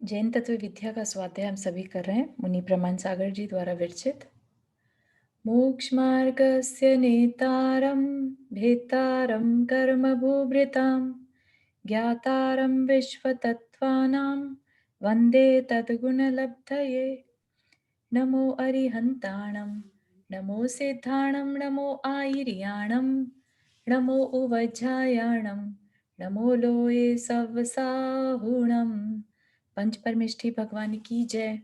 जैन तत्व विद्या का स्वाध्याय हम सभी कर रहे हैं मुनि प्रमाण सागर जी द्वारा विरचित। मोक्षमार्गस्य नेतारं भेतारं कर्मभूभृतां ज्ञातारं विश्वतत्त्वानां वन्दे तद्गुणलब्धये। नमो अरिहन्ताणं नमो सिद्धाणं नमो आयर्याणं नमो उवज्झायाणं नमो लोये सवसाहुणं। पंच परमेष्ठी भगवान की जय।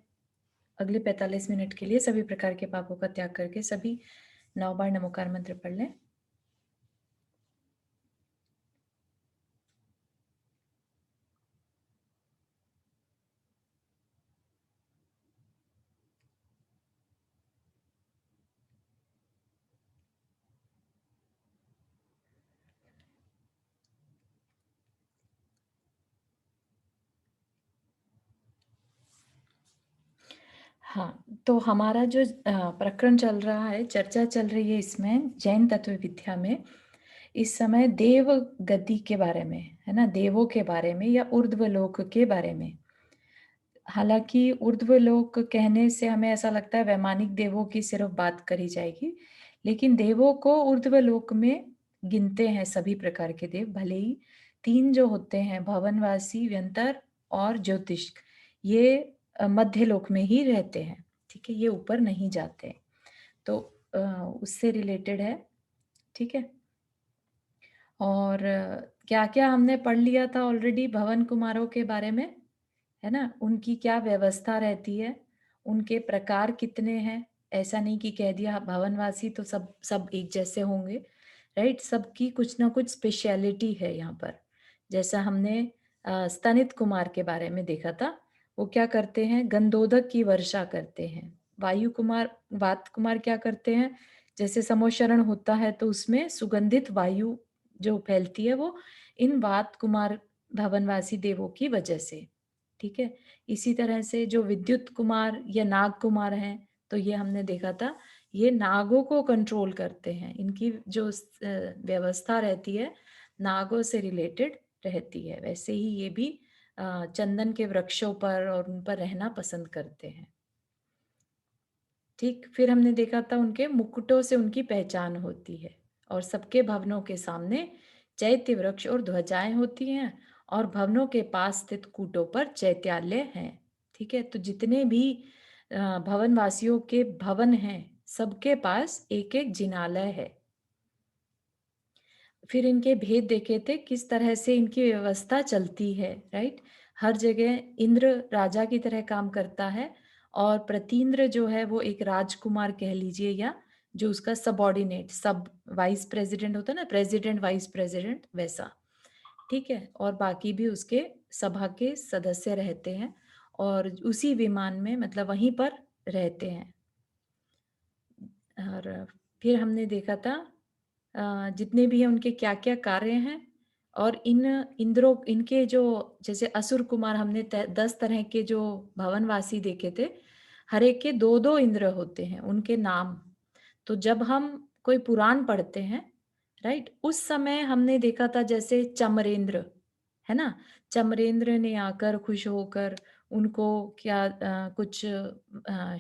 अगले 45 मिनट के लिए सभी प्रकार के पापों का त्याग करके सभी 9 बार नमोकार मंत्र पढ़ लें। हाँ, तो हमारा जो प्रकरण चल रहा है, चर्चा चल रही है इसमें जैन तत्व विद्या में। इस समय देव गति के बारे में, है ना, देवों के बारे में या ऊर्ध्वलोक के बारे में। हालांकि ऊर्ध्वलोक कहने से हमें ऐसा लगता है वैमानिक देवों की सिर्फ बात करी जाएगी, लेकिन देवों को ऊर्ध्वलोक में गिनते हैं सभी प्रकार के देव। भले ही 3 जो होते हैं, भवनवासी, व्यंतर और ज्योतिष्क, ये मध्य लोक में ही रहते हैं। ठीक है, ये ऊपर नहीं जाते। तो उससे रिलेटेड है। ठीक है, और क्या-क्या हमने पढ़ लिया था ऑलरेडी भवन कुमारों के बारे में, है ना? उनकी क्या व्यवस्था रहती है, उनके प्रकार कितने हैं। ऐसा नहीं कि कह दिया भवनवासी तो सब सब एक जैसे होंगे, राइट? सबकी कुछ ना कुछ स्पेशलिटी है यहाँ पर। जैसा हमने स्तनित कुमार के बारे में देखा था, वो क्या करते हैं, गंधोदक की वर्षा करते हैं। वायु कुमार, वात कुमार क्या करते हैं, जैसे समोशरण होता है तो उसमें सुगंधित वायु जो फैलती है वो इन वात कुमार भवनवासी देवों की वजह से। ठीक है, इसी तरह से जो विद्युत कुमार या नाग कुमार हैं, तो ये हमने देखा था, ये नागों को कंट्रोल करते हैं। इनकी जो व्यवस्था रहती है नागों से रिलेटेड रहती है। वैसे ही ये भी चंदन के वृक्षों पर और उन पर रहना पसंद करते हैं। ठीक, फिर हमने देखा था उनके मुकुटों से उनकी पहचान होती है और सबके भवनों के सामने चैत्य वृक्ष और ध्वजाएं होती हैं और भवनों के पास स्थित कूटों पर चैत्यालय हैं। ठीक है, तो जितने भी भवन वासियों के भवन हैं, सबके पास एक एक जिनालय है। फिर इनके भेद देखे थे, किस तरह से इनकी व्यवस्था चलती है, राइट? हर जगह इंद्र राजा की तरह काम करता है और प्रतीन्द्र जो है वो एक राजकुमार कह लीजिए, या जो उसका सबऑर्डिनेट, सब वाइस प्रेसिडेंट होता है ना, प्रेसिडेंट वाइस प्रेसिडेंट, वैसा। ठीक है, और बाकी भी उसके सभा के सदस्य रहते हैं और उसी विमान में, मतलब वहीं पर रहते हैं। और फिर हमने देखा था जितने भी हैं उनके क्या-क्या कार्य हैं और इन इंद्रों, इनके जो, जैसे असुर कुमार हमने 10 तरह के जो भवनवासी देखे थे, हर एक के 2-2 इंद्र होते हैं, उनके नाम। तो जब हम कोई पुराण पढ़ते हैं, राइट, उस समय हमने देखा था जैसे चमरेंद्र, है ना? चमरेंद्र ने आकर खुश होकर उनको क्या कुछ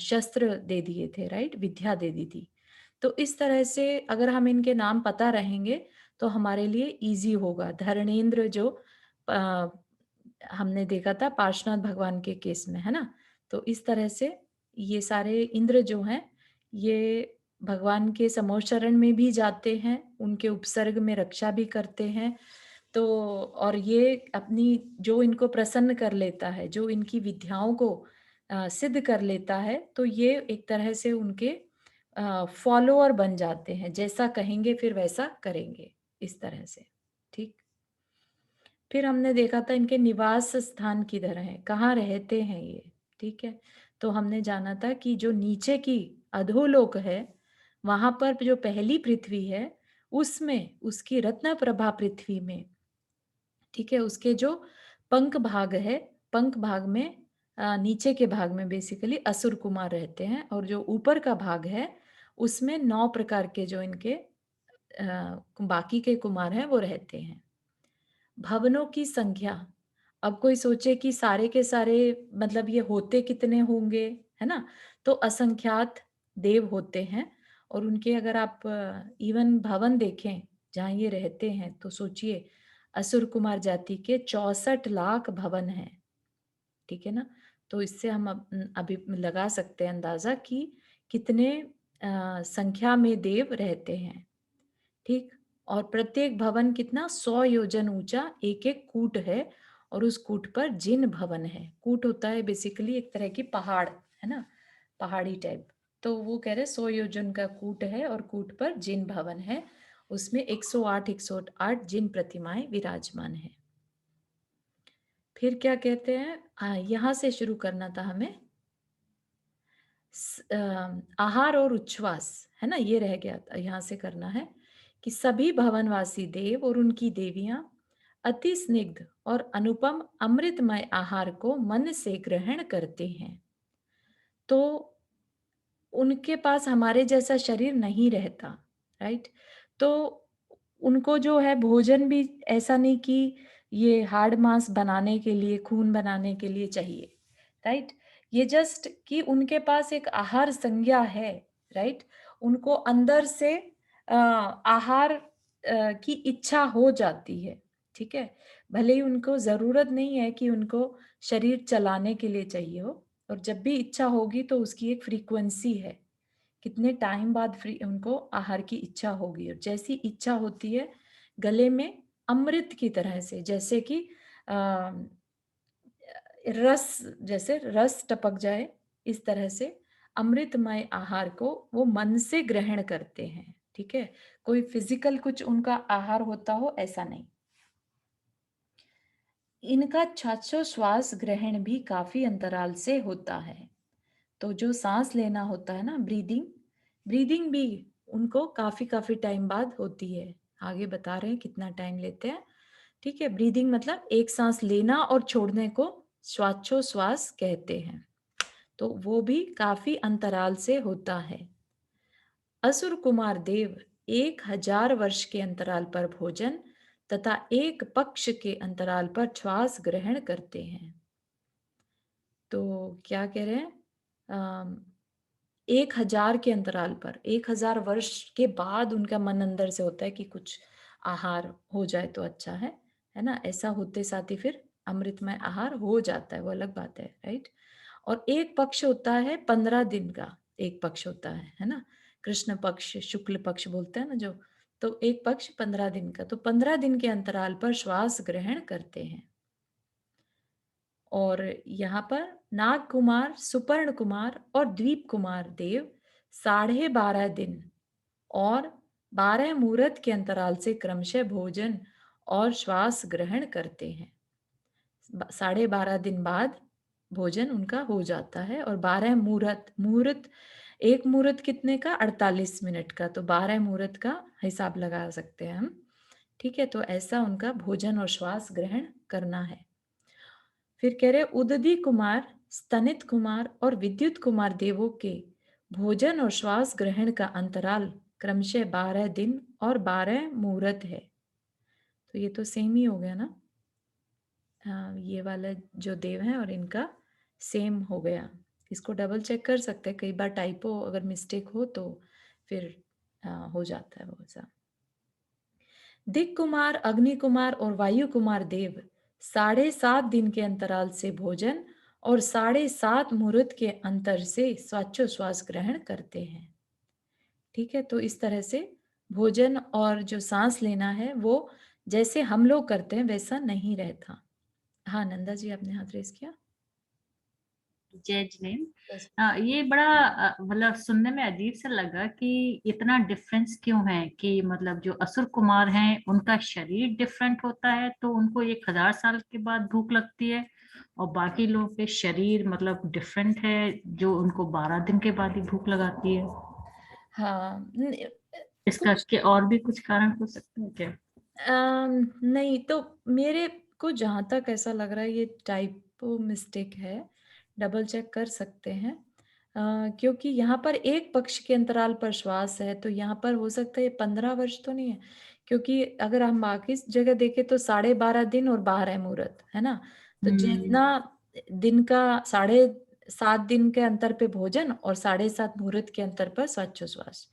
शस्त्र दे दिए थे, राइट? विद्या दे दी थी। तो इस तरह से अगर हम इनके नाम पता रहेंगे तो हमारे लिए ईज़ी होगा। धरणेंद्र जो अ, हमने देखा था पार्श्वनाथ भगवान के केस में, है ना? तो इस तरह से ये सारे इंद्र जो हैं, ये भगवान के समोशरण में भी जाते हैं, उनके उपसर्ग में रक्षा भी करते हैं। तो और ये अपनी, जो इनको प्रसन्न कर लेता है, जो इनकी विद्याओं को सिद्ध कर लेता है, तो ये एक तरह से उनके फॉलोअर बन जाते हैं। जैसा कहेंगे फिर वैसा करेंगे, इस तरह से। ठीक। फिर हमने देखा था इनके निवास स्थान किधर है, कहाँ रहते हैं ये। ठीक है, तो हमने जाना था कि जो नीचे की अधोलोक है, वहां पर जो पहली पृथ्वी है, उसमें उसकी रत्न प्रभा पृथ्वी में, ठीक है, उसके जो पंख भाग है, पंख भाग में नीचे के भाग में बेसिकली असुर कुमार रहते हैं और जो ऊपर का भाग है उसमें 9 प्रकार के जो इनके बाकी के कुमार हैं वो रहते हैं। भवनों की संख्या अब कोई सोचे कि सारे के सारे मतलब ये होते कितने होंगे, है ना? तो असंख्यात देव होते हैं और उनके अगर आप इवन भवन देखें, जहाँ ये रहते हैं, तो सोचिए असुर कुमार जाति के 64 लाख भवन हैं, ठीक है ना? तो इससे हम अभी लगा सकते हैं अंदाज़ा कि कितने संख्या में देव रहते हैं, ठीक? और प्रत्येक भवन कितना 100 योजन ऊँचा एक-एक कूट है और उस कूट पर जिन भवन है। कूट होता है बेसिकली एक तरह की पहाड़, है ना? पहाड़ी टाइप। तो वो कह रहे हैं 100 योजन का कूट है और कूट पर जिन भवन है। उसमें 108 जिन प्रतिमाएँ विराजमान हैं। फिर क्या कहते हैं यहाँ से शुरू करना था हमें। आहार और उच्छ्वास, है ना? ये रह गया था, यहाँ से करना है कि सभी भवनवासी देव और उनकी देवियाँ अति स्निग्ध और अनुपम अमृतमय आहार को मन से ग्रहण करते हैं। तो उनके पास हमारे जैसा शरीर नहीं रहता, राइट? तो उनको जो है भोजन भी ऐसा नहीं कि ये हाड़ मांस बनाने के लिए, खून बनाने के लिए चाहिए, राइट? ये जस्ट कि उनके पास एक आहार संज्ञा है, राइट? उनको अंदर से आहार की इच्छा हो जाती है, ठीक है? भले ही उनको ज़रूरत नहीं है कि उनको शरीर चलाने के लिए चाहिए हो और जब भी इच्छा होगी तो उसकी एक फ्रीक्वेंसी है। कितने टाइम बाद फ्री उनको आहार की इच्छा होगी और जैसी इच्छा होती है गले में अमृत की तरह से जैसे कि अ, रस जैसे रस टपक जाए इस तरह से अमृतमय आहार को वो मन से ग्रहण करते हैं, ठीक है? कोई फिजिकल कुछ उनका आहार होता हो ऐसा नहीं। इनका श्वास ग्रहण भी काफी अंतराल से होता है। तो जो सांस लेना होता है ना ब्रीदिंग, ब्रीदिंग भी उनको काफी काफी टाइम बाद होती है। आगे बता रहे हैं कितना टाइम लेते हैं। ठीक है, ब्रीदिंग मतलब एक सांस लेना और छोड़ने को श्वासोच्छ्वास कहते हैं। तो वो भी काफी अंतराल से होता है। असुर कुमार देव 1000 वर्ष के अंतराल पर भोजन तथा एक पक्ष के अंतराल पर श्वास ग्रहण करते हैं। तो क्या कह रहे हैं? 1000 के अंतराल पर 1000 वर्ष के बाद उनका मन अंदर से होता है कि कुछ आहार हो जाए तो अच्छा है ना? ऐसा होते साथ ही फिर अमृतमय आहार हो जाता है, वो अलग बात है, राइट? और एक पक्ष होता है 15 दिन का, एक पक्ष होता है ना? कृष्ण पक्ष, शुक्ल पक्ष बोलते हैं ना जो, तो एक पक्ष 15 दिन का, तो 15 दिन के अंतराल पर श्वास ग्रहण करते हैं। और यहाँ पर नाग कुमार, सुपर्ण कुमार और द्वीप कुमार देव 12.5 दिन और 12 मुहूर्त के अंतराल से क्रमशः भोजन और श्वास ग्रहण करते हैं। 12.5 दिन बाद भोजन उनका हो जाता है और 12 मुहूर्त, मुहूर्त एक मुहूर्त कितने का? 48 मिनट का, तो 12 मुहूर्त का हिसाब लगा सकते हैं हम। ठीक है, तो ऐसा उनका भोजन और श्वास ग्रहण करना है। फिर कह रहे उदधी कुमार, स्तनित कुमार और विद्युत कुमार देवों के भोजन और श्वास ग्रहण का अंतराल क्रमशः 12 दिन और 12 मुहूर्त है। तो ये तो सेम ही हो गया ना? हाँ, ये वाला जो देव है और इनका सेम हो गया। इसको डबल चेक कर सकते हैं, कई बार टाइपो अगर मिस्टेक हो तो फिर हो जाता है वो ऐसा। दिक कुमार, अग्नि कुमार और वायु कुमार देव 7.5 दिन के अंतराल से भोजन और 7.5 मुहूर्त के अंतर से श्वासोच्छ्वास ग्रहण करते हैं। ठीक है, तो इस तरह से भोजन और जो सांस लेना है वो जैसे हम लोग करते हैं वैसा नहीं रहता। हाँ, नंदा जी आपने हाथ रेस किया। जय जिनेन्द्र। बस। ये बड़ा मतलब सुनने में अजीब सा लगा कि इतना डिफरेंस क्यों है कि मतलब जो असुर कुमार हैं उनका शरीर डिफरेंट होता है तो उनको 1000 साल के बाद भूख लगती है, और बाकी लोगों के शरीर मतलब डिफरेंट है जो उनको 12 दिन के बाद ही भूख लगाती है। हाँ, इसका कुछ के और भी कुछ कारण हो सकते हैं क्या? नहीं तो मेरे को जहाँ तक ऐसा लग रहा है ये टाइपो मिस्टेक है, डबल चेक कर सकते हैं। क्योंकि यहाँ पर एक पक्ष के अंतराल पर श्वास है, तो यहाँ पर हो सकता है 15 वर्ष तो नहीं है, क्योंकि अगर हम बाकी जगह देखें तो 12.5 दिन और 12 मुहूर्त, है ना? तो जितना दिन का 7.5 दिन के अंतर पे भोजन और 7.5 मुहूर्त के अंतर पर श्वास,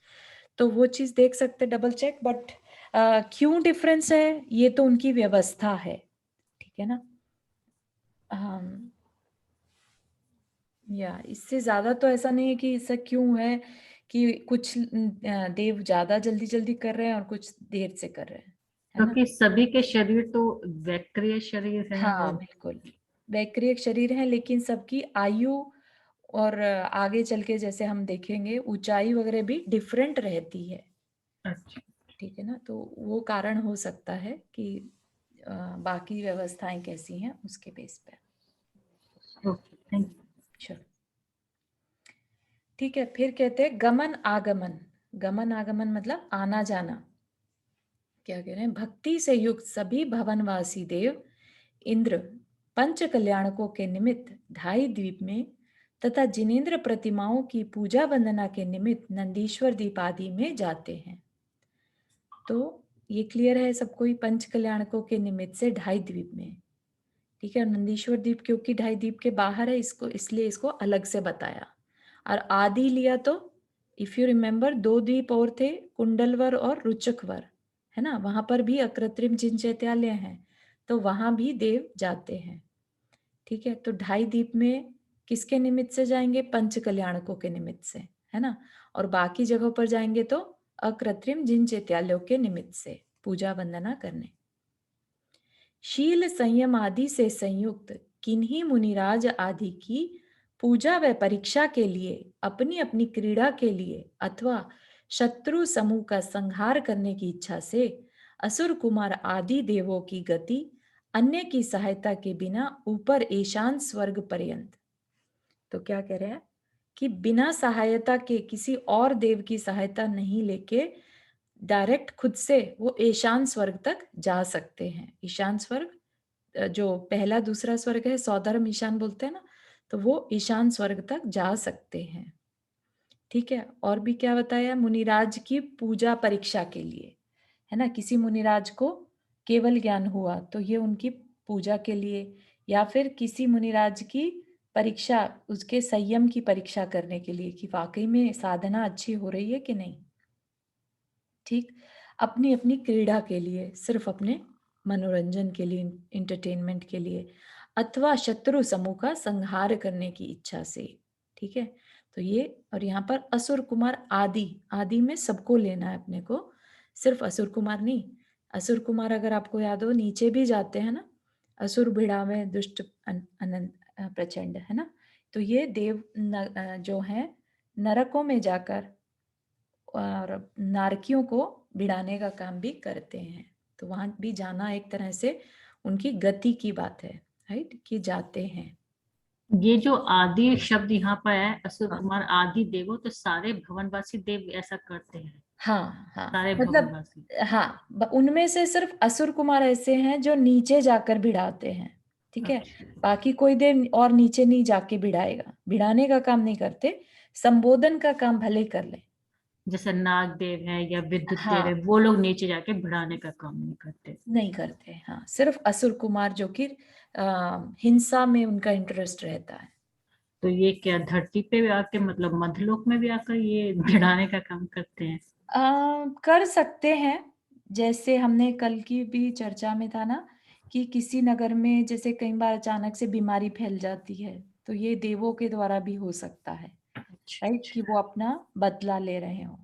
तो वो चीज देख सकते डबल चेक। बट क्यों डिफरेंस है, ये तो उनकी व्यवस्था है, ठीक है ना। हम या इससे ज्यादा तो ऐसा नहीं है कि ऐसा क्यों है कि कुछ देव ज्यादा जल्दी जल्दी कर रहे हैं और कुछ देर से कर रहे हैं, है ना। क्योंकि सभी के शरीर तो वैक्रिय शरीर है हाँ और बिल्कुल, वैक्रियक शरीर है, लेकिन सबकी आयु और आगे चल के जैसे हम देखेंगे ऊंचाई वगैरह भी डिफरेंट रहती है, अच्छा। ठीक है ना। तो वो कारण हो सकता है कि बाकी व्यवस्थाएं कैसी हैं उसके बेस पे। Okay, thank you. चलो ठीक है, फिर कहते हैं गमन आगमन। गमन आगमन मतलब आना जाना। क्या कह रहे हैं, भक्ति से युक्त सभी भवनवासी देव इंद्र पंच कल्याणकों के निमित्त ढाई द्वीप में तथा जिनेन्द्र प्रतिमाओं की पूजा वंदना के निमित्त नंदीश्वर द्वीप आदि में जाते हैं। तो ये क्लियर है सबको ही, पंच कल्याणकों के निमित्त से ढाई द्वीप में, ठीक है। नंदीश्वर द्वीप क्योंकि ढाई द्वीप के बाहर है, इसको इसलिए इसको अलग से बताया। और आदि लिया तो इफ यू रिमेम्बर 2 द्वीप और थे, कुंडलवर और रुचकवर, है ना। वहां पर भी अकृत्रिम जिन चैत्यालय हैं, तो वहां भी देव जाते हैं, ठीक है। तो ढाई द्वीप में किसके निमित्त से जाएंगे, पंच कल्याणकों के निमित्त से, है ना। और बाकी जगहों पर जाएंगे तो अकृत्रिम जिन चैत्यालयों के निमित्त से पूजा वंदना करने। शील संयम आदि से संयुक्त किन्हीं मुनिराज आदि की पूजा व परीक्षा के लिए, अपनी अपनी क्रीड़ा के लिए अथवा शत्रु समूह का संहार करने की इच्छा से असुर कुमार आदि देवों की गति अन्य की सहायता के बिना ऊपर ईशान स्वर्ग पर्यंत। तो क्या कह रहे हैं कि बिना सहायता के, किसी और देव की सहायता नहीं लेके डायरेक्ट खुद से वो ईशान स्वर्ग तक जा सकते हैं। ईशान स्वर्ग जो पहला दूसरा स्वर्ग है, सौधर्म ईशान बोलते हैं ना, तो वो ईशान स्वर्ग तक जा सकते हैं, ठीक है। और भी क्या बताया, मुनिराज की पूजा परीक्षा के लिए, है ना। किसी मुनिराज को केवल ज्ञान हुआ तो ये उनकी पूजा के लिए, या फिर किसी मुनिराज की परीक्षा, उसके संयम की परीक्षा करने के लिए कि वाकई में साधना अच्छी हो रही है कि नहीं, ठीक। अपनी अपनी क्रीड़ा के लिए, सिर्फ अपने मनोरंजन के लिए, इंटरटेनमेंट के लिए, अथवा शत्रु समूह का संहार करने की इच्छा से, ठीक है। तो ये, और यहाँ पर असुर कुमार आदि, आदि में सबको लेना है अपने को, सिर्फ असुर कुमार नहीं। असुर कुमार अगर आपको याद हो नीचे भी जाते हैं ना, असुर भिड़ावे दुष्ट अनंत प्रचंड, है ना। तो ये देव जो है नरकों में जाकर और नारकियों को भिड़ाने का काम भी करते हैं। तो वहां भी जाना एक तरह से उनकी गति की बात है, राइट, कि जाते हैं। ये जो आदि शब्द यहाँ पर है, असुर हाँ कुमार आदि देवो, तो सारे भवनवासी देव ऐसा करते हैं, हाँ हाँ, सारे मतलब भवनवासी। हाँ, उनमें से सिर्फ असुर कुमार ऐसे हैं जो नीचे जाकर भिड़ाते हैं, ठीक है। अच्छा। बाकी कोई देव और नीचे नहीं जाके भिड़ाएगा, भिड़ाने का काम नहीं करते, संबोधन का काम भले ही कर ले। जैसे नाग देव है या विद्युत देव है, हाँ, वो लोग नीचे जाके भिड़ाने का काम नहीं करते। नहीं करते, हाँ, सिर्फ असुर कुमार जो कि हिंसा में उनका इंटरेस्ट रहता है। तो ये क्या धरती पे भी आके, मतलब मध्यलोक में भी आकर ये भिड़ाने का काम करते हैं? कर सकते हैं, जैसे हमने कल की भी चर्चा में था ना कि किसी नगर में जैसे कई बार अचानक से बीमारी फैल जाती है, तो ये देवों के द्वारा भी हो सकता है, अच्छा राइट, कि अच्छा। वो अपना बदला ले रहे हो,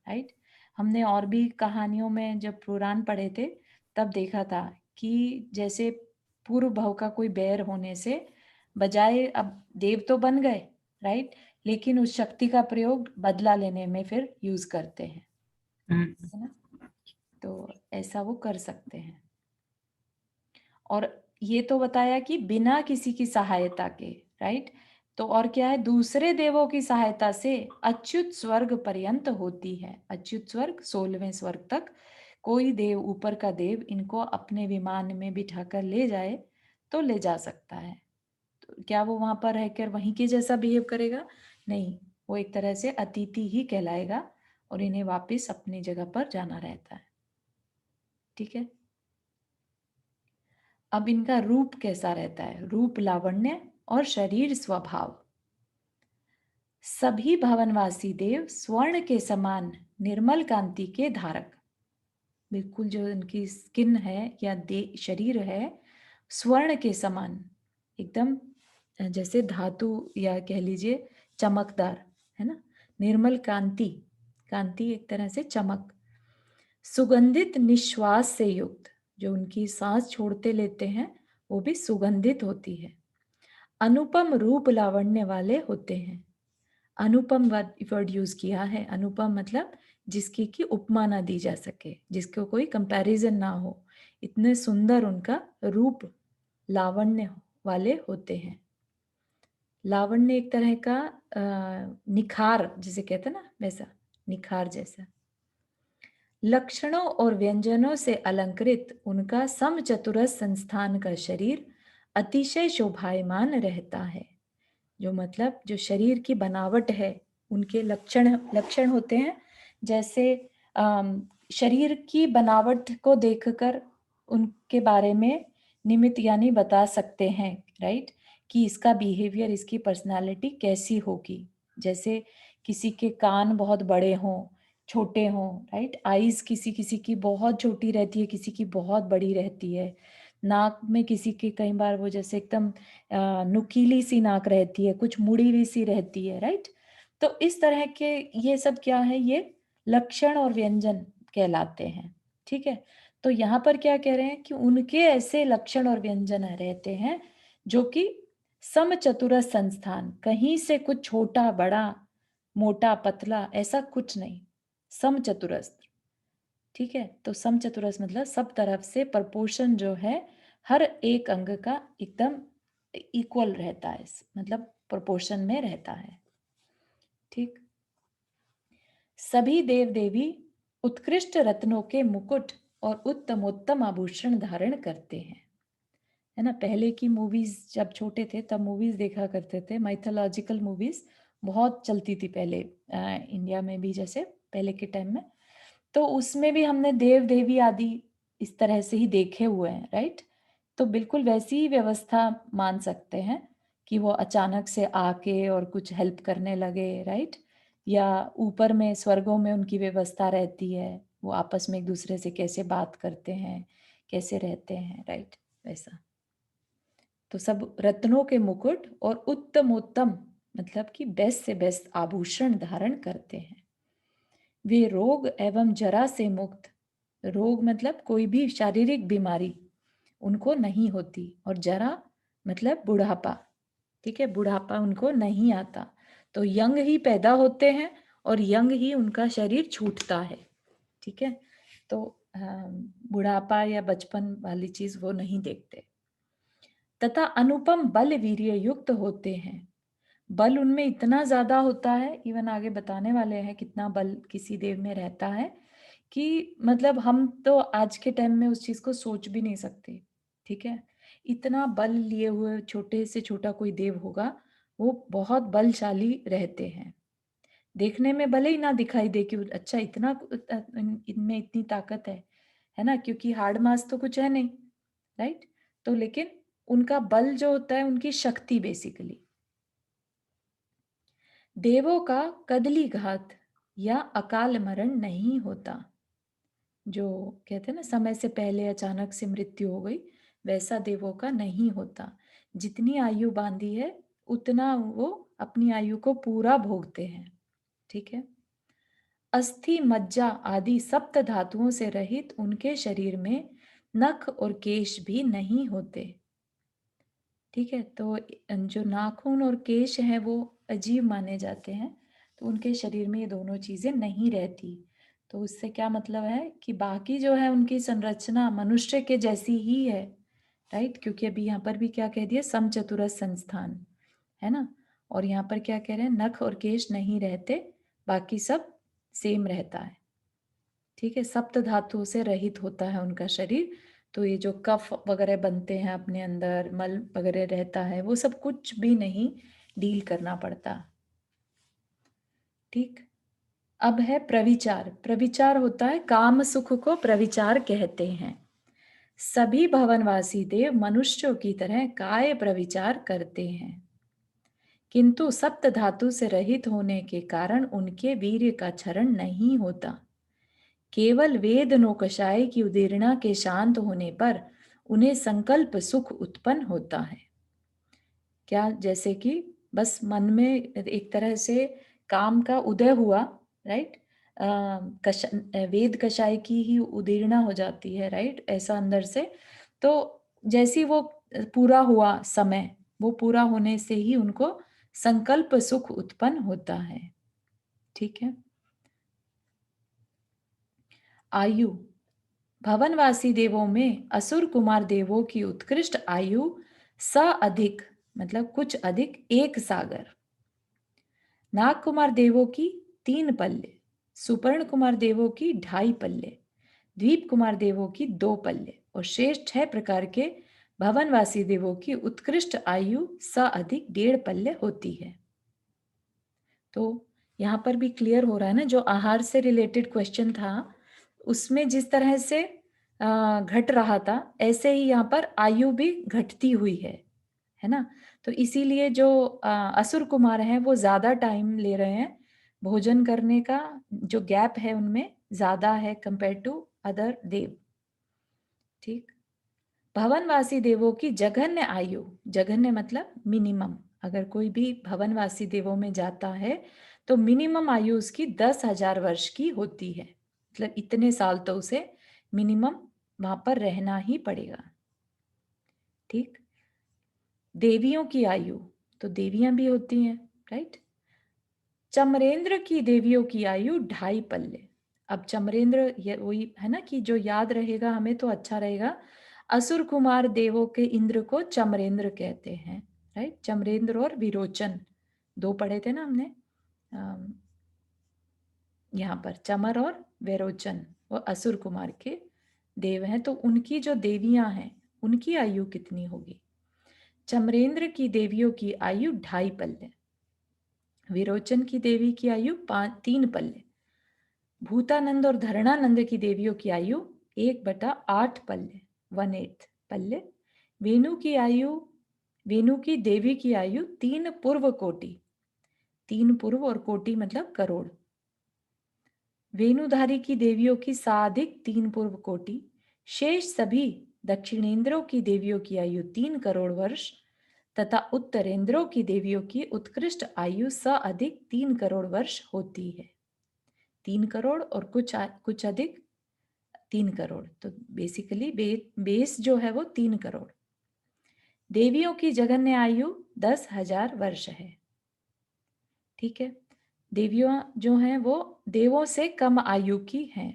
राइट। हमने और भी कहानियों में जब पुराण पढ़े थे तब देखा था कि जैसे पूर्व भव का कोई बैर होने से बजाय, अब देव तो बन गए, राइट, लेकिन उस शक्ति का प्रयोग बदला लेने में फिर यूज करते हैं, हम्म। है ना। तो ऐसा वो कर सकते हैं। और ये तो बताया कि बिना किसी की सहायता के, राइट। तो और क्या है, दूसरे देवों की सहायता से अच्युत स्वर्ग पर्यंत होती है। अच्युत स्वर्ग 16वें स्वर्ग तक कोई देव, ऊपर का देव इनको अपने विमान में बिठाकर ले जाए तो ले जा सकता है। तो क्या वो वहां पर रहकर वहीं के जैसा बिहेव करेगा, नहीं, वो एक तरह से अतिथि ही कहलाएगा और इन्हें वापस अपनी जगह पर जाना रहता है, ठीक है। अब इनका रूप कैसा रहता है, रूप लावण्य और शरीर स्वभाव। सभी भवनवासी देव स्वर्ण के समान निर्मल कांति के धारक, बिल्कुल जो इनकी स्किन है या शरीर है स्वर्ण के समान, एकदम जैसे धातु या कह लीजिए चमकदार, है ना, निर्मल कांति, कांति एक तरह से चमक। सुगंधित निश्वास से युक्त, जो उनकी सांस छोड़ते लेते हैं वो भी सुगंधित होती है। अनुपम रूप लावण्य वाले होते हैं। अनुपम वर्ड यूज किया है। अनुपम मतलब जिसकी की उपमा ना दी जा सके, जिसको कोई कंपैरिजन ना हो, इतने सुंदर उनका रूप लावण्य वाले होते हैं। लावण्य एक तरह का निखार जिसे कहते हैं ना, वैसा निखार जैसा। लक्षणों और व्यंजनों से अलंकृत उनका समचतुरस संस्थान का शरीर अतिशय शोभायमान रहता है। जो मतलब जो शरीर की बनावट है, उनके लक्षण लक्षण होते हैं, जैसे शरीर की बनावट को देखकर उनके बारे में निमित्त यानी बता सकते हैं, राइट, कि इसका बिहेवियर, इसकी पर्सनालिटी कैसी होगी। जैसे किसी के कान बहुत बड़े हों, छोटे हों, राइट, आईज किसी किसी की बहुत छोटी रहती है, किसी की बहुत बड़ी रहती है। नाक में किसी की कई बार वो जैसे एकदम नुकीली सी नाक रहती है, कुछ मुड़ी हुई सी रहती है, राइट। तो इस तरह के ये सब क्या है, ये लक्षण और व्यंजन कहलाते हैं। ठीक है, तो यहाँ पर क्या कह रहे हैं कि उनके ऐसे लक्षण और व्यंजन रहते हैं जो कि समचतुरस संस्थान, कहीं से कुछ छोटा बड़ा मोटा पतला ऐसा कुछ नहीं, समचतुरस। ठीक है, तो समचतुरस मतलब सब तरफ से प्रपोर्शन जो है हर एक अंग का एकदम इक्वल रहता है, मतलब प्रोपोर्शन में रहता है। ठीक, सभी देव देवी उत्कृष्ट रत्नों के मुकुट और उत्तमोत्तम आभूषण धारण करते हैं, है ना। पहले की मूवीज जब छोटे थे तब मूवीज देखा करते थे, माइथोलॉजिकल मूवीज बहुत चलती थी पहले इंडिया में भी, जैसे पहले के टाइम में, तो उसमें भी हमने देव देवी आदि इस तरह से ही देखे हुए हैं, राइट। तो बिल्कुल वैसी ही व्यवस्था मान सकते हैं कि वो अचानक से आके और कुछ हेल्प करने लगे, राइट। या ऊपर में स्वर्गों में उनकी व्यवस्था रहती है, वो आपस में एक दूसरे से कैसे बात करते हैं, कैसे रहते हैं, राइट, वैसा। तो सब रत्नों के मुकुट और उत्तमोत्तम मतलब कि बेस्ट से बेस्ट आभूषण धारण करते हैं। वे रोग एवं जरा से मुक्त, रोग मतलब कोई भी शारीरिक बीमारी उनको नहीं होती, और जरा मतलब बुढ़ापा, ठीक है, बुढ़ापा उनको नहीं आता। तो यंग ही पैदा होते हैं और यंग ही उनका शरीर छूटता है। ठीक है, तो बुढ़ापा या बचपन वाली चीज वो नहीं देखते। तथा अनुपम बल वीर्य युक्त होते हैं, बल उनमें इतना ज्यादा होता है, इवन आगे बताने वाले हैं कितना बल किसी देव में रहता है, कि मतलब हम तो आज के टाइम में उस चीज को सोच भी नहीं सकते। ठीक है, इतना बल लिए हुए छोटे से छोटा कोई देव होगा, वो बहुत बलशाली रहते हैं। देखने में भले ही ना दिखाई दे कि अच्छा इतना इनमें इतनी ताकत है ना, क्योंकि हार्ड मास तो कुछ है नहीं, राइट। तो लेकिन उनका बल जो होता है, उनकी शक्ति बेसिकली। देवों का कदली घात या अकाल मरण नहीं होता, जो कहते हैं ना समय से पहले अचानक से मृत्यु हो गई, वैसा देवों का नहीं होता। जितनी आयु बांधी है उतना वो अपनी आयु को पूरा भोगते हैं। ठीक है, अस्थि मज्जा आदि सप्त धातुओं से रहित उनके शरीर में नख और केश भी नहीं होते। ठीक है, तो जो नाखून और केश हैं वो अजीब माने जाते हैं, तो उनके शरीर में ये दोनों चीजें नहीं रहती। तो उससे क्या मतलब है कि बाकी जो है उनकी संरचना मनुष्य के जैसी ही है, राइट, क्योंकि अभी यहाँ पर भी क्या कह दिया, समचतुरस संस्थान, है ना। और यहाँ पर क्या कह रहे हैं, नख और केश नहीं रहते, बाकी सब सेम रहता है। ठीक है, सप्त धातुओं से रहित होता है उनका शरीर, तो ये जो कफ वगैरह बनते हैं अपने अंदर, मल वगैरह रहता है, वो सब कुछ भी नहीं डील करना पड़ता। ठीक, अब है प्रविचार। प्रविचार होता है काम सुख को प्रविचार कहते हैं। सभी भवनवासी देव मनुष्यों की तरह काय प्रविचार करते हैं, किंतु सप्त धातु से रहित होने के कारण उनके वीर्य का क्षरण नहीं होता। केवल वेद नौकशाई की उदीर्णा के शांत होने पर उन्हें संकल्प सुख उत्पन्न होता है। क्या? जैसे कि बस मन में एक तरह से काम का उदय हुआ, राइट? वेद कषाय की ही उदीर्णा हो जाती है, राइट? ऐसा अंदर से। तो जैसी वो पूरा हुआ समय, वो पूरा होने से ही उनको संकल्प सुख उत्पन्न होता है। ठीक है। आयु, भवनवासी देवों में असुर कुमार देवों की उत्कृष्ट आयु स अधिक, मतलब कुछ अधिक, 1 सागर। नाग कुमार देवों की 3 पल्ले, सुपर्ण कुमार देवों की 2.5 पल्ले, द्वीप कुमार देवों की 2 पल्ले और शेष 6 प्रकार के भवनवासी देवों की उत्कृष्ट आयु स अधिक 1.5 पल्ले होती है। तो यहाँ पर भी क्लियर हो रहा है ना, जो आहार से रिलेटेड क्वेश्चन था उसमें जिस तरह से घट रहा था, ऐसे ही यहाँ पर आयु भी घटती हुई है ना। तो इसीलिए जो असुर कुमार हैं वो ज्यादा टाइम ले रहे हैं, भोजन करने का जो गैप है उनमें ज्यादा है कंपेयर टू अदर देव। ठीक। भवनवासी देवों की जघन्य आयु, जघन्य मतलब मिनिमम, अगर कोई भी भवनवासी देवों में जाता है तो मिनिमम आयु उसकी 10,000 वर्ष की होती है, मतलब इतने साल तो उसे मिनिमम वहां पर रहना ही पड़ेगा। ठीक। देवियों की आयु, तो देवियां भी होती हैं, राइट? चमरेंद्र की देवियों की आयु 2.5 पल्ले। अब चमरेंद्र वही है ना, कि जो याद रहेगा हमें तो अच्छा रहेगा। असुर कुमार देवों के इंद्र को चमरेंद्र कहते हैं, राइट? चमरेंद्र और विरोचन 2 पढ़े थे ना हमने यहाँ पर। चमर और विरोचन वो असुर कुमार के देव हैं, तो उनकी जो देवियां हैं उनकी आयु कितनी होगी? चमरेंद्र की देवियों की आयु 2.5 पल्ले, विरोचन की देवी की आयु 3 पल्ले, भूतानंद और धरणानंद की देवियों की आयु 1/8 पल्ले, 1/8 पल्ले। वेणु की आयु, वेणु की देवी की आयु 3 पूर्व कोटि, 3 पूर्व और कोटि मतलब करोड़। वेणुधारी की देवियों की साधिक 3 पूर्व कोटि। शेष सभी दक्षिणेंद्रों की देवियों की आयु 3 करोड़ वर्ष तथा उत्तरेंद्रों की देवियों की उत्कृष्ट आयु स अधिक 3 करोड़ वर्ष होती है। 3 करोड़ और कुछ अधिक 3 करोड़, तो बेसिकली बेस जो है वो 3 करोड़। देवियों की जघन्य आयु 10,000 वर्ष है। ठीक है। देवियां जो हैं वो देवों से कम आयु की हैं।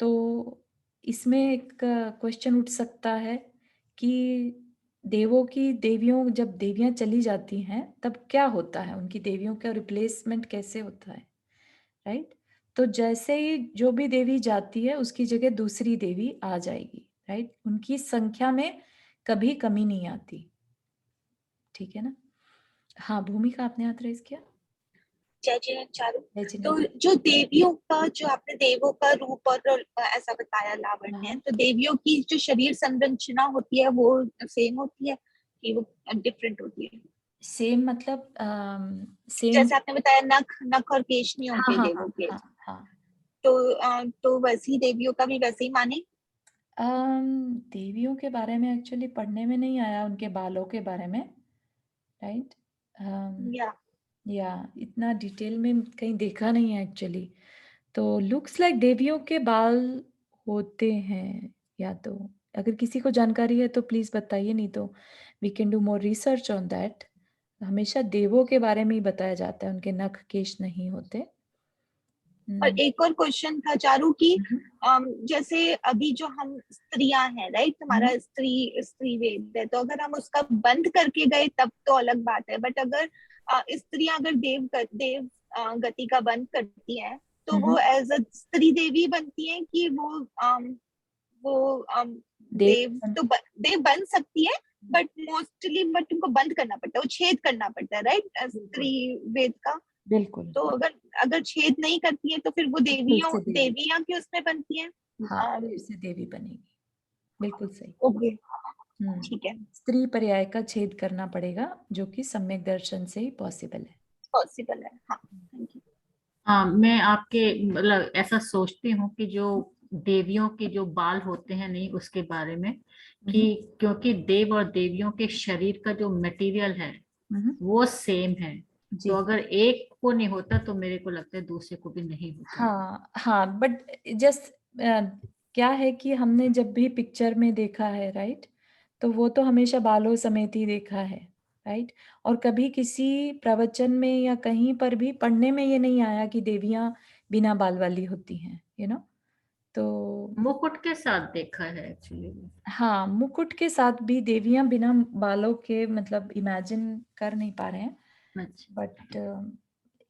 तो इसमें एक क्वेश्चन उठ सकता है कि देवों की देवियों, जब देवियां चली जाती हैं तब क्या होता है, उनकी देवियों का रिप्लेसमेंट कैसे होता है, राइट? तो जैसे ही जो भी देवी जाती है उसकी जगह दूसरी देवी आ जाएगी, राइट? उनकी संख्या में कभी कमी नहीं आती। ठीक है ना। हाँ, भूमिका आपने हाथ रेज किया। जय जय चारू। जय जय तो निधि। जो देवियों का, जो आपने देवों का रूप और ऐसा बताया लावण्य, हाँ। तो देवियों की जो शरीर संरचना होती है वो सेम होती है कि वो डिफरेंट होती है? सेम मतलब सेम। जैसे आपने बताया नख नख और केश नहीं हाँ होते हाँ हाँ देवों के, हाँ हाँ। तो वैसी देवियों का भी वैसे ही माने? देवियों के बारे में एक्चुअली पढ़ने में नहीं आया, उनके बालों के बारे में, राइट? या या इतना डिटेल में कहीं देखा नहीं है एक्चुअली। तो लुक्स लाइक देवियों के बाल होते हैं, या तो अगर किसी को जानकारी है तो प्लीज बताइए, नहीं तो we can do more research on that. हमेशा देवों के बारे में ही बताया जाता है, उनके नख केश नहीं होते। और एक और क्वेश्चन था चारू की, हम्म, जैसे अभी जो हम स्त्रियां हैं, राइट, हमारा हम्म, स्त्री वेद है, तो अगर हम उसका बंद करके गए तब तो अलग बात है, बट अगर स्त्रियां अगर गति का बंद करती हैं तो हम्म, वो एज अ स्त्री देवी बनती हैं कि वो देव देव। तो देव बन सकती है, बट उनको बंद करना पड़ता है, वो छेद करना पड़ता है, राइट, बिल्कुल स्त्री वेद का। बिल्कुल। तो अगर अगर छेद नहीं करती है तो फिर वो फिर से देवी। देवियां की उसमें बनती हैं। हाँ, अम, फिर से देवी बनेगी। बिल्कुल सही। ओके, हम्म, ठीक है, स्त्री पर्याय का छेद करना पड़ेगा, जो कि सम्यक दर्शन से ही पॉसिबल है। पॉसिबल है, हाँ, थैंक यू। हाँ, मैं आपके मतलब ऐसा सोचती हूँ कि जो देवियों के जो बाल होते हैं, नहीं उसके बारे में, कि हम्म, क्योंकि देव और देवियों के शरीर का जो मटेरियल है हम्म, वो सेम है, तो जी अगर एक को नहीं होता तो मेरे को लगता है दूसरे को भी नहीं होता। हाँ हाँ, बट जस्ट क्या है कि हमने जब भी पिक्चर में देखा है, राइट, तो वो तो हमेशा बालों समेत ही देखा है, राइट, और कभी किसी प्रवचन में या कहीं पर भी पढ़ने में ये नहीं आया कि देवियां बिना बाल वाली होती हैं, तो मुकुट के साथ देखा है एक्चुअली। हाँ, मुकुट के साथ भी देवियां बिना बालों के मतलब इमेजिन कर नहीं पा रहे हैं, अच्छा। बट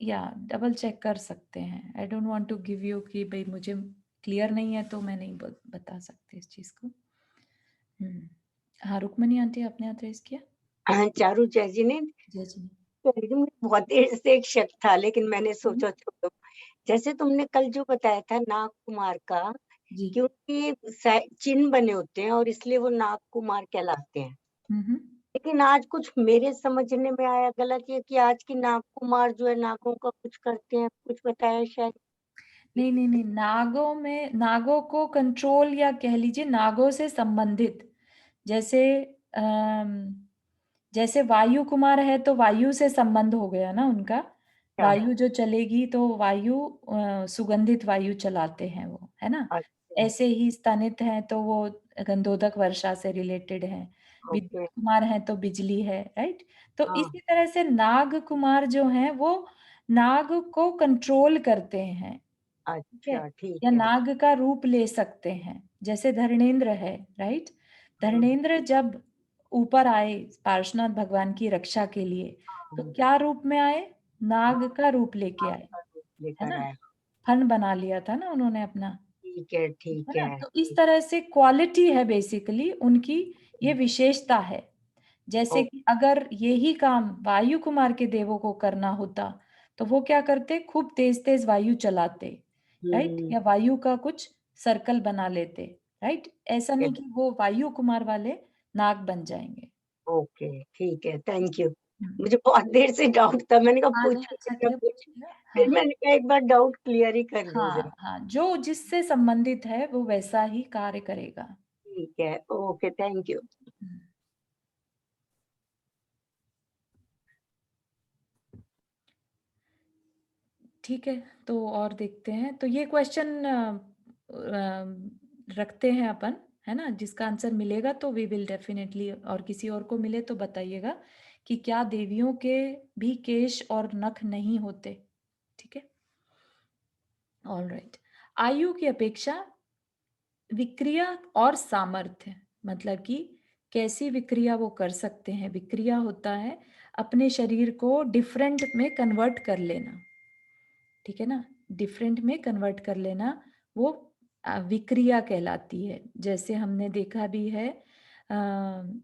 या डबल चेक कर सकते हैं। I don't want to give you कि भाई मुझे क्लियर नहीं है तो मैं नहीं बता सकती इस चीज को। हाँ, रुक्मणी आंटी आपने हाथ रेज किया। हाँ, चारू चाची ने जय जी। बहुत देर से एक शक था, लेकिन मैंने हम्म, सोचा छोड़ो। जैसे तुमने कल जो बताया था नाग कुमार का, जी। क्योंकि चिन्ह बने होते हैं और इसलिए वो नाग कुमार कहलाते हैं। हम्म, लेकिन आज कुछ मेरे समझने में आया गलत, ये कि आज की नाग कुमार जो है नागों का कुछ करते हैं, कुछ बताया शायद। नहीं नहीं नहीं, नागों में नागों को कंट्रोल या कह लीजिए नागों से संबंधित, जैसे जैसे वायु कुमार है तो वायु से संबंध हो गया ना उनका। अच्छा वायु जो चलेगी तो वायु सुगंधित वायु चलाते हैं वो, है ना। अच्छा। ऐसे ही स्तनित हैं तो वो गंधोदक वर्षा से रिलेटेड है। ओके। विद्युत कुमार है तो बिजली है, राइट। तो हाँ। इसी तरह से नाग कुमार जो हैं वो नाग को कंट्रोल करते हैं, ठीक है, अच्छा ठीक या है। नाग का रूप ले सकते हैं। जैसे धर्मेंद्र है, राइट। हाँ, धर्मेंद्र जब ऊपर आए पार्श्वनाथ भगवान की रक्षा के लिए, तो हाँ, क्या रूप में आए? नाग हाँ, का रूप लेके आए, आपका रूप है लेकर ना। आया। फन बना लिया था ना उन्होंने अपना, ठीक है है ठीक ना। है। तो इस तरह से क्वालिटी है बेसिकली उनकी, ये विशेषता है। जैसे ओके। कि अगर यही काम वायु कुमार के देवों को करना होता तो वो क्या करते? खूब तेज तेज वायु चलाते, राइट, हम्म। या वायु का कुछ सर्कल बना लेते, राइट। ऐसा नहीं कि वो वायु कुमार वाले नाग बन जाएंगे। ओके ठीक है, थैंक यू। हम्म। मुझे बहुत देर से डाउट था, मैंने कहा हाँ, नहीं, पूछूं अच्छा कि क्या किया पूछ। पूछ लिया। हाँ फिर हाँ मैंने कहा एक बार डाउट क्लियर ही कर लूं जरा। हाँ हाँ, जो जिससे संबंधित है वो वैसा ही कार्य करेगा। ठीक है, ओके, थैंक यू। हम्म। ठीक है, तो और देखते हैं। तो ये क्वेश्चन रखते हैं अपन, है ना। जिसका आंसर मिलेगा तो वी विल डेफिनेटली, और किसी और को मिले तो बताइएगा कि क्या देवियों के भी केश और नख नहीं होते। ठीक है, ऑल राइट। आयु की अपेक्षा विक्रिया और सामर्थ्य, मतलब कि कैसी विक्रिया वो कर सकते हैं। विक्रिया होता है अपने शरीर को डिफरेंट में कन्वर्ट कर लेना, ठीक है ना। डिफरेंट में कन्वर्ट कर लेना, वो विक्रिया कहलाती है। जैसे हमने देखा भी है, अ,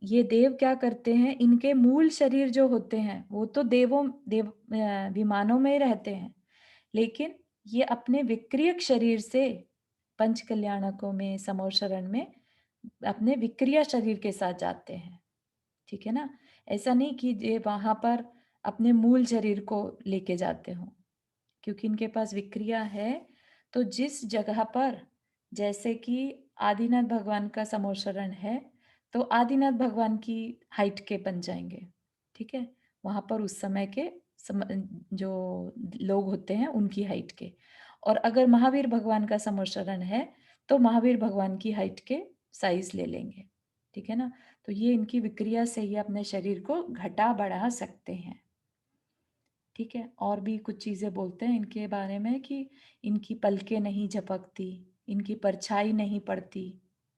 ये देव क्या करते हैं, इनके मूल शरीर जो होते हैं वो तो विमानों में ही रहते हैं, लेकिन ये अपने विक्रियक शरीर से पंच कल्याणकों में समोशरण में अपने विक्रिया शरीर के साथ जाते हैं, ठीक है ना। ऐसा नहीं कि ये वहां पर अपने मूल शरीर को लेके जाते हों, क्योंकि इनके पास विक्रिया है। तो जिस जगह पर, जैसे कि आदिनाथ भगवान का समोशरण है, तो आदिनाथ भगवान की हाइट के बन जाएंगे, ठीक है। वहां पर उस समय के जो लोग होते हैं उनकी हाइट के। और अगर महावीर भगवान का समोशरण है तो महावीर भगवान की हाइट के साइज ले लेंगे, ठीक है ना। तो ये इनकी विक्रिया से ही अपने शरीर को घटा बढ़ा सकते हैं, ठीक है। और भी कुछ चीजें बोलते हैं इनके बारे में कि इनकी पलकें नहीं झपकती, इनकी परछाई नहीं पड़ती,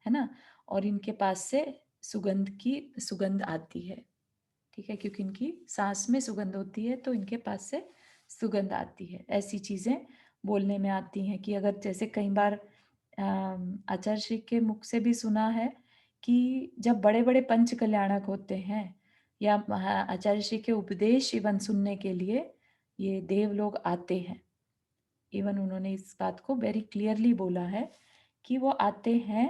है ना। और इनके पास से सुगंध आती है, ठीक है, क्योंकि इनकी सांस में सुगंध होती है तो इनके पास से सुगंध आती है। ऐसी चीजें बोलने में आती हैं कि अगर जैसे कई बार आचार्य श्री के मुख से भी सुना है कि जब बड़े बड़े पंच कल्याणक होते हैं या आचार्य श्री के उपदेश इवन सुनने के लिए ये देव लोग आते हैं, इवन उन्होंने इस बात को वेरी क्लियरली बोला है कि वो आते हैं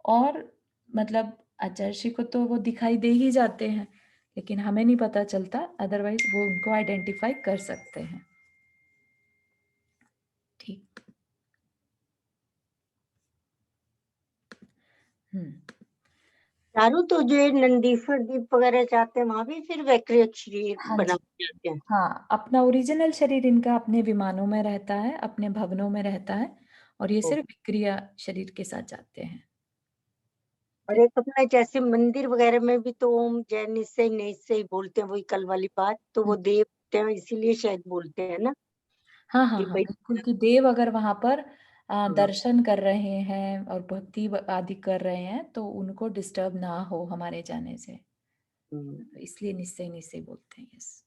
और मतलब आचार्य को तो वो दिखाई दे ही जाते हैं, लेकिन हमें नहीं पता चलता, अदरवाइज वो उनको आइडेंटिफाई कर सकते हैं। ठीक। चारू, तो जो ये नंदीश्वर दीप वगैरह जाते हैं वहां भी फिर वैक्रियक शरीर हाँ बना जी, जाते हैं? हाँ, अपना ओरिजिनल शरीर इनका अपने विमानों में रहता है, अपने भवनों में रहता है, और ये सिर्फ विक्रिया शरीर के साथ जाते हैं। और एक अपना जैसे मंदिर वगैरह में भी तो ओम जय निश्चय निश्चय बोलते हैं, वही कल वाली बात, तो वो देव होते हैं इसीलिए शायद बोलते हैं ना हाँ हाँ कि हाँ, भाई। बिल्कुल, कि देव अगर वहां पर हाँ, दर्शन कर रहे हैं और भक्ति आदि कर रहे हैं तो उनको डिस्टर्ब ना हो हमारे जाने से, हम्म, इसलिए निश्चय निश्चय बोलते हैं। यस,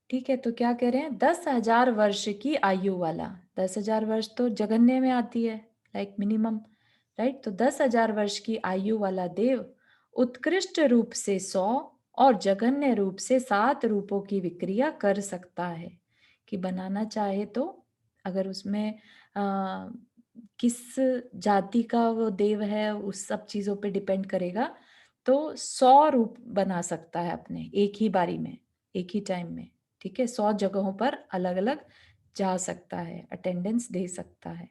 ठीक है। तो क्या कह रहे हैं, 10,000 वर्ष की आयु वाला, 10,000 वर्ष तो जगन्य में आती है, लाइक मिनिमम, राइट। तो 10,000 वर्ष की आयु वाला देव उत्कृष्ट रूप से 100 और जघन्य रूप से 7 रूपों की विक्रिया कर सकता है। कि बनाना चाहे तो अगर उसमें किस जाति का वो देव है उस सब चीजों पे डिपेंड करेगा, तो 100 रूप बना सकता है अपने एक ही बारी में, एक ही टाइम में। ठीक है, 100 जगहों पर अलग अलग जा सकता है, अटेंडेंस दे सकता है।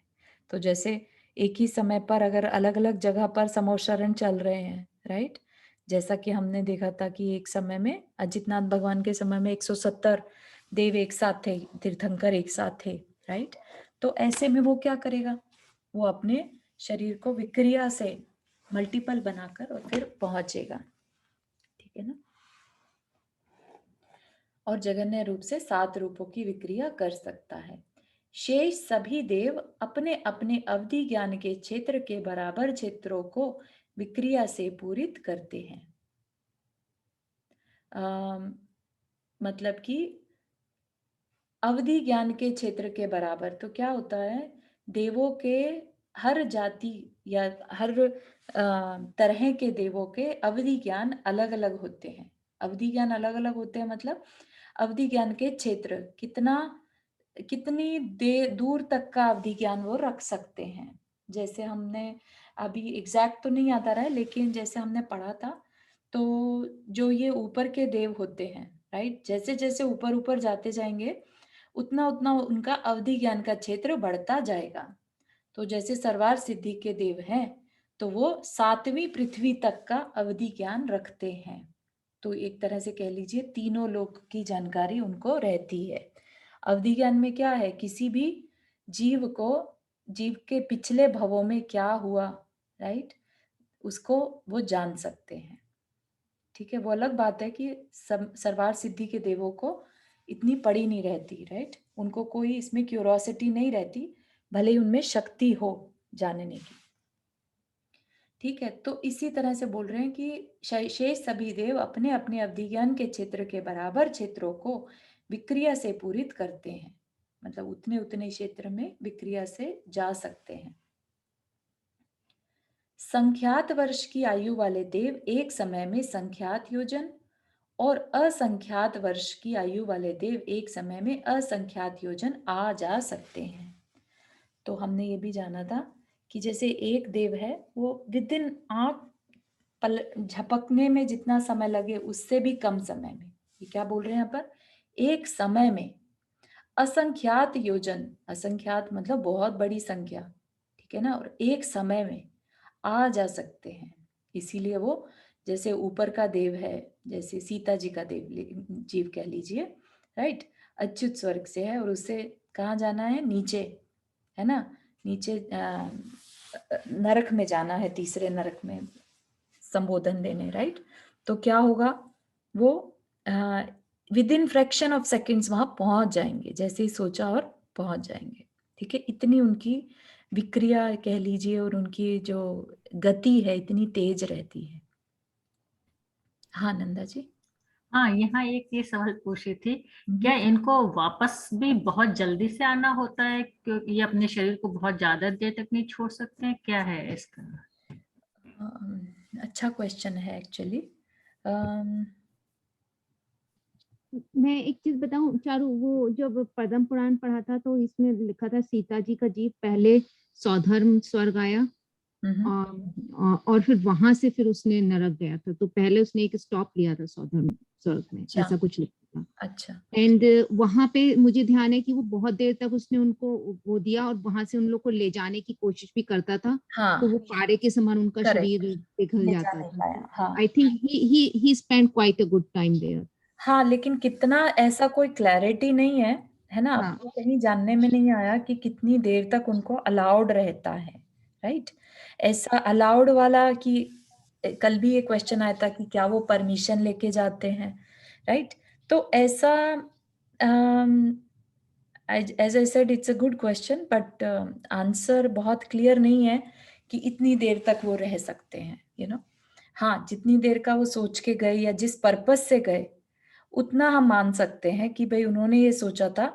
तो जैसे एक ही समय पर अगर अलग अलग जगह पर समोशरण चल रहे हैं, राइट, जैसा कि हमने देखा था कि एक समय में अजितनाथ भगवान के समय में 170 देव एक साथ थे, तीर्थंकर एक साथ थे, राइट। तो ऐसे में वो क्या करेगा, वो अपने शरीर को विक्रिया से मल्टीपल बनाकर और फिर पहुंचेगा, ठीक है ना। और जगन्य रूप से 7 रूपों की विक्रिया कर सकता है। शेष सभी देव अपने अपने अवधि ज्ञान के क्षेत्र के बराबर क्षेत्रों को विक्रिया से पूरित करते हैं। मतलब कि अवधि ज्ञान के क्षेत्र के बराबर, तो क्या होता है, देवों के हर जाति या हर तरह के देवों के अवधि ज्ञान अलग अलग होते हैं। अवधि ज्ञान अलग अलग होते हैं मतलब अवधि ज्ञान के क्षेत्र कितनी दूर तक का अवधि ज्ञान वो रख सकते हैं। जैसे हमने अभी एग्जैक्ट तो नहीं आता रहा है, लेकिन जैसे हमने पढ़ा था, तो जो ये ऊपर के देव होते हैं, राइट, जैसे जैसे ऊपर ऊपर जाते जाएंगे उतना उतना उनका अवधि ज्ञान का क्षेत्र बढ़ता जाएगा। तो जैसे सर्वार सिद्धि के देव हैं तो वो 7वीं पृथ्वी तक का अवधि ज्ञान रखते हैं। तो एक तरह से कह लीजिए तीनों लोक की जानकारी उनको रहती है। अवधि ज्ञान में क्या है, किसी भी जीव को, जीव के पिछले भवों में क्या हुआ, राइट, उसको वो जान सकते हैं। ठीक है, वो अलग बात है कि सर्वार सिद्धि के देवों को इतनी पड़ी नहीं रहती, राइट, उनको कोई इसमें क्यूरोसिटी नहीं रहती, भले ही उनमें शक्ति हो जानने की। ठीक है, तो इसी तरह से बोल रहे हैं कि शेष सभी देव अपने अपने अवधि ज्ञान के क्षेत्र के बराबर क्षेत्रों को विक्रिया से पूरित करते हैं, मतलब उतने उतने क्षेत्र में विक्रिया से जा सकते हैं। संख्यात वर्ष की आयु वाले देव एक समय में संख्यात योजन और असंख्यात वर्ष की आयु वाले देव एक समय में असंख्यात योजन आ जा सकते हैं। तो हमने ये भी जाना था कि जैसे एक देव है वो विद इन आंख पल झपकने में जितना समय लगे उससे भी कम समय में, ये क्या बोल रहे हैं यहाँ पर, एक समय में असंख्यात योजन, असंख्यात मतलब बहुत बड़ी संख्या, ठीक है ना, और एक समय में आ जा सकते हैं। इसीलिए वो जैसे ऊपर का देव है, जैसे सीता जी का देव जीव कह लीजिए, राइट, अच्युत स्वर्ग से है और उससे कहाँ जाना है, नीचे, है ना, नीचे नरक में जाना है, तीसरे नरक में संबोधन देने, राइट। तो क्या होगा, वो with in fraction of seconds वहां पहुंच जाएंगे, जैसे ही सोचा और पहुंच जाएंगे। ठीक है, इतनी उनकी विक्रिया कह लीजिए और उनकी जो गति है इतनी तेज रहती है। हाँ नंदा जी। हाँ, यहाँ एक ये सवाल पूछी थी, क्या इनको वापस भी बहुत जल्दी से आना होता है, क्योंकि ये अपने शरीर को बहुत ज्यादा देर तक नहीं छोड़ सकते हैं, क्या है इसका? अच्छा क्वेश्चन है एक्चुअली। मैं एक चीज बताऊं चारू, वो जब पद्म पुराण पढ़ा था तो इसमें लिखा था सीता जी का जीव पहले सौधर्म स्वर्ग आया। और फिर वहां से फिर उसने नरक गया था। तो पहले उसने एक स्टॉप लिया था सौधर्म स्वर्ग में, अच्छा ऐसा कुछ लिखा था। अच्छा एंड वहां पे मुझे ध्यान है कि वो बहुत देर तक उसने उनको वो दिया और वहां से उन लोग को ले जाने की कोशिश भी करता था। तो वो हाँ पारे के समान उनका करेक्ट, शरीर पिघल ले जा जाता नहीं था। पाया, हाँ I think he spend quite a good time there. हाँ, लेकिन कितना ऐसा कोई क्लैरिटी नहीं है ना, हाँ आपको कहीं जानने में नहीं आया कि कितनी देर तक उनको अलाउड रहता है, राइट? ऐसा अलाउड वाला कि कल भी ये क्वेश्चन आया था कि क्या वो परमिशन लेके जाते हैं, राइट? तो ऐसा as I said it's a good question, but answer बहुत क्लियर नहीं है कि इतनी देर तक वो रह सकते हैं, यू नो। हाँ, जितनी देर का वो सोच के गए या जिस पर्पस से गए उतना हम मान सकते हैं कि भाई उन्होंने ये सोचा था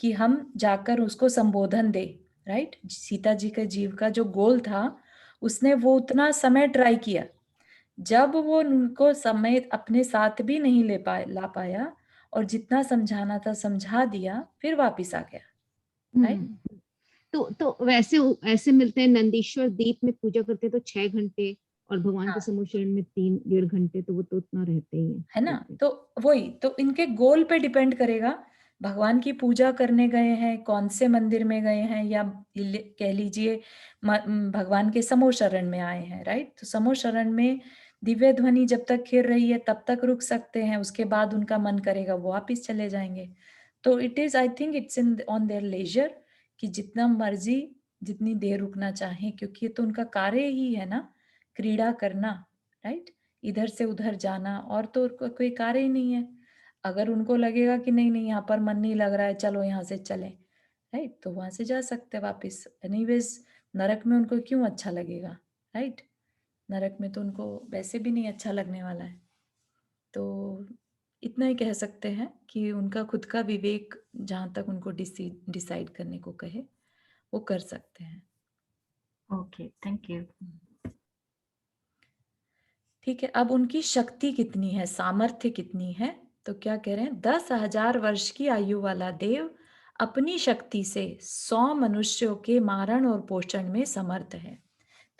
कि हम जाकर उसको संबोधन दे, राइट? सीता जी के जीव का जो गोल था उसने वो उतना समय ट्राई किया, जब वो उनको समय अपने साथ भी नहीं ला पाया और जितना समझाना था समझा दिया, फिर वापिस आ गया, राइट? तो वैसे ऐसे मिलते हैं नंदीश्वर दीप में पूजा करते हैं तो 6 घंटे, और भगवान के हाँ, समूह शरण में 3-1.5 घंटे, तो वो तो उतना रहते ही है ना? रहते हैं। तो वही तो इनके गोल पे डिपेंड करेगा, भगवान की पूजा करने गए हैं, कौन से मंदिर में गए हैं, या कह लीजिए भगवान के समूह शरण में आए हैं, राइट? तो समूह शरण में दिव्य ध्वनि जब तक खिर रही है तब तक रुक सकते हैं, उसके बाद उनका मन करेगा वो वापिस चले जाएंगे। तो it is, I think it's in on their leisure कि जितना मर्जी जितनी देर रुकना चाहे, क्योंकि ये तो उनका कार्य ही है ना, क्रीड़ा करना, राइट? इधर से उधर जाना, और तो कोई कार्य ही नहीं है। अगर उनको लगेगा कि नहीं नहीं यहाँ पर मन नहीं लग रहा है, चलो यहाँ से चले, राइट? तो वहां से जा सकते वापिस। एनीवेज नरक में उनको क्यों अच्छा लगेगा, राइट? नरक में तो उनको वैसे भी नहीं अच्छा लगने वाला है। तो इतना ही कह सकते हैं कि उनका खुद का विवेक जहां तक उनको डिसाइड करने को कहे वो कर सकते हैं। Okay, thank you. ठीक है, अब उनकी शक्ति कितनी है, सामर्थ्य कितनी है, तो क्या कह रहे हैं, 10,000 वर्ष की आयु वाला देव अपनी शक्ति से 100 मनुष्यों के मारण और पोषण में समर्थ है।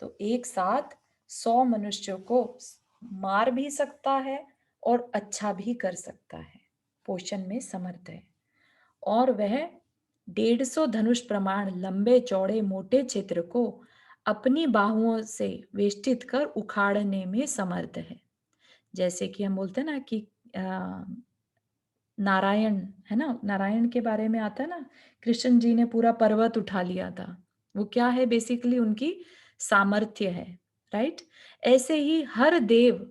तो एक साथ 100 मनुष्यों को मार भी सकता है और अच्छा भी कर सकता है, पोषण में समर्थ है। और वह 150 धनुष प्रमाण लंबे चौड़े मोटे क्षेत्र को अपनी बाहुओं से वेष्टित कर उखाड़ने में समर्थ है। जैसे कि हम बोलते हैं ना कि नारायण है ना, नारायण के बारे में आता है ना, कृष्ण जी ने पूरा पर्वत उठा लिया था, वो क्या है, बेसिकली उनकी सामर्थ्य है, राइट? ऐसे ही हर देव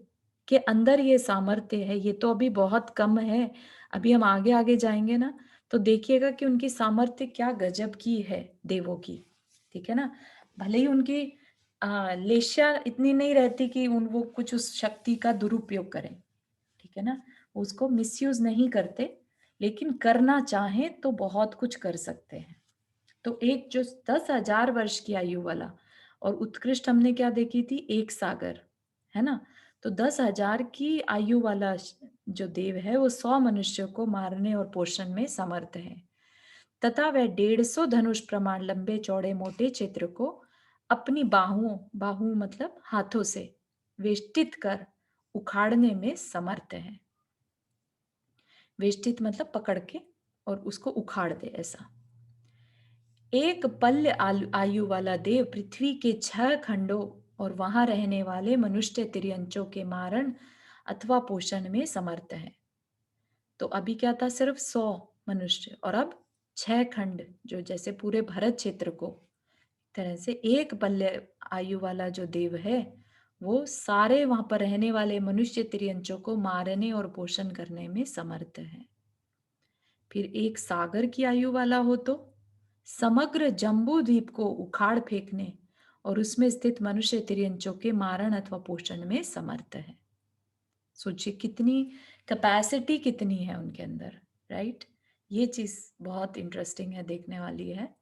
के अंदर ये सामर्थ्य है। ये तो अभी बहुत कम है, अभी हम आगे आगे जाएंगे ना तो देखिएगा कि उनकी सामर्थ्य क्या गजब की है देवों की, ठीक है ना? भले ही उनकी लेशा इतनी नहीं रहती कि वो कुछ उस शक्ति का दुरुपयोग करें, ठीक है ना, उसको मिसयूज नहीं करते, लेकिन करना चाहें तो बहुत कुछ कर सकते हैं। तो एक जो 10,000 वर्ष की आयु वाला, और उत्कृष्ट हमने क्या देखी थी, एक सागर, है ना? तो 10,000 की आयु वाला जो देव है वो 100 मनुष्यों को मारने और पोषण में समर्थ है, तथा वह 150 धनुष प्रमाण लंबे चौड़े मोटे क्षेत्र को अपनी बाहु मतलब हाथों से वेष्टित कर उखाड़ने में समर्थ है। वेष्टित मतलब पकड़ के और उसको उखाड़ दे ऐसा। एक पल्य आयु वाला देव पृथ्वी के 6 खंडों और वहां रहने वाले मनुष्य तिर्यंचों के मारण अथवा पोषण में समर्थ है। तो अभी क्या था, सिर्फ 100 मनुष्य, और अब 6 खंड, जो जैसे पूरे भारत क्षेत्र को तरह से एक पल्य आयु वाला जो देव है वो सारे वहां पर रहने वाले मनुष्य तिर्यंचों को मारने और पोषण करने में समर्थ है। फिर एक सागर की आयु वाला हो तो समग्र जम्बू द्वीप को उखाड़ फेंकने और उसमें स्थित मनुष्य तिर्यंचों के मारण अथवा पोषण में समर्थ है। सोचिए कितनी कैपेसिटी कितनी है उनके अंदर, राइट? ये चीज बहुत इंटरेस्टिंग है, देखने वाली है।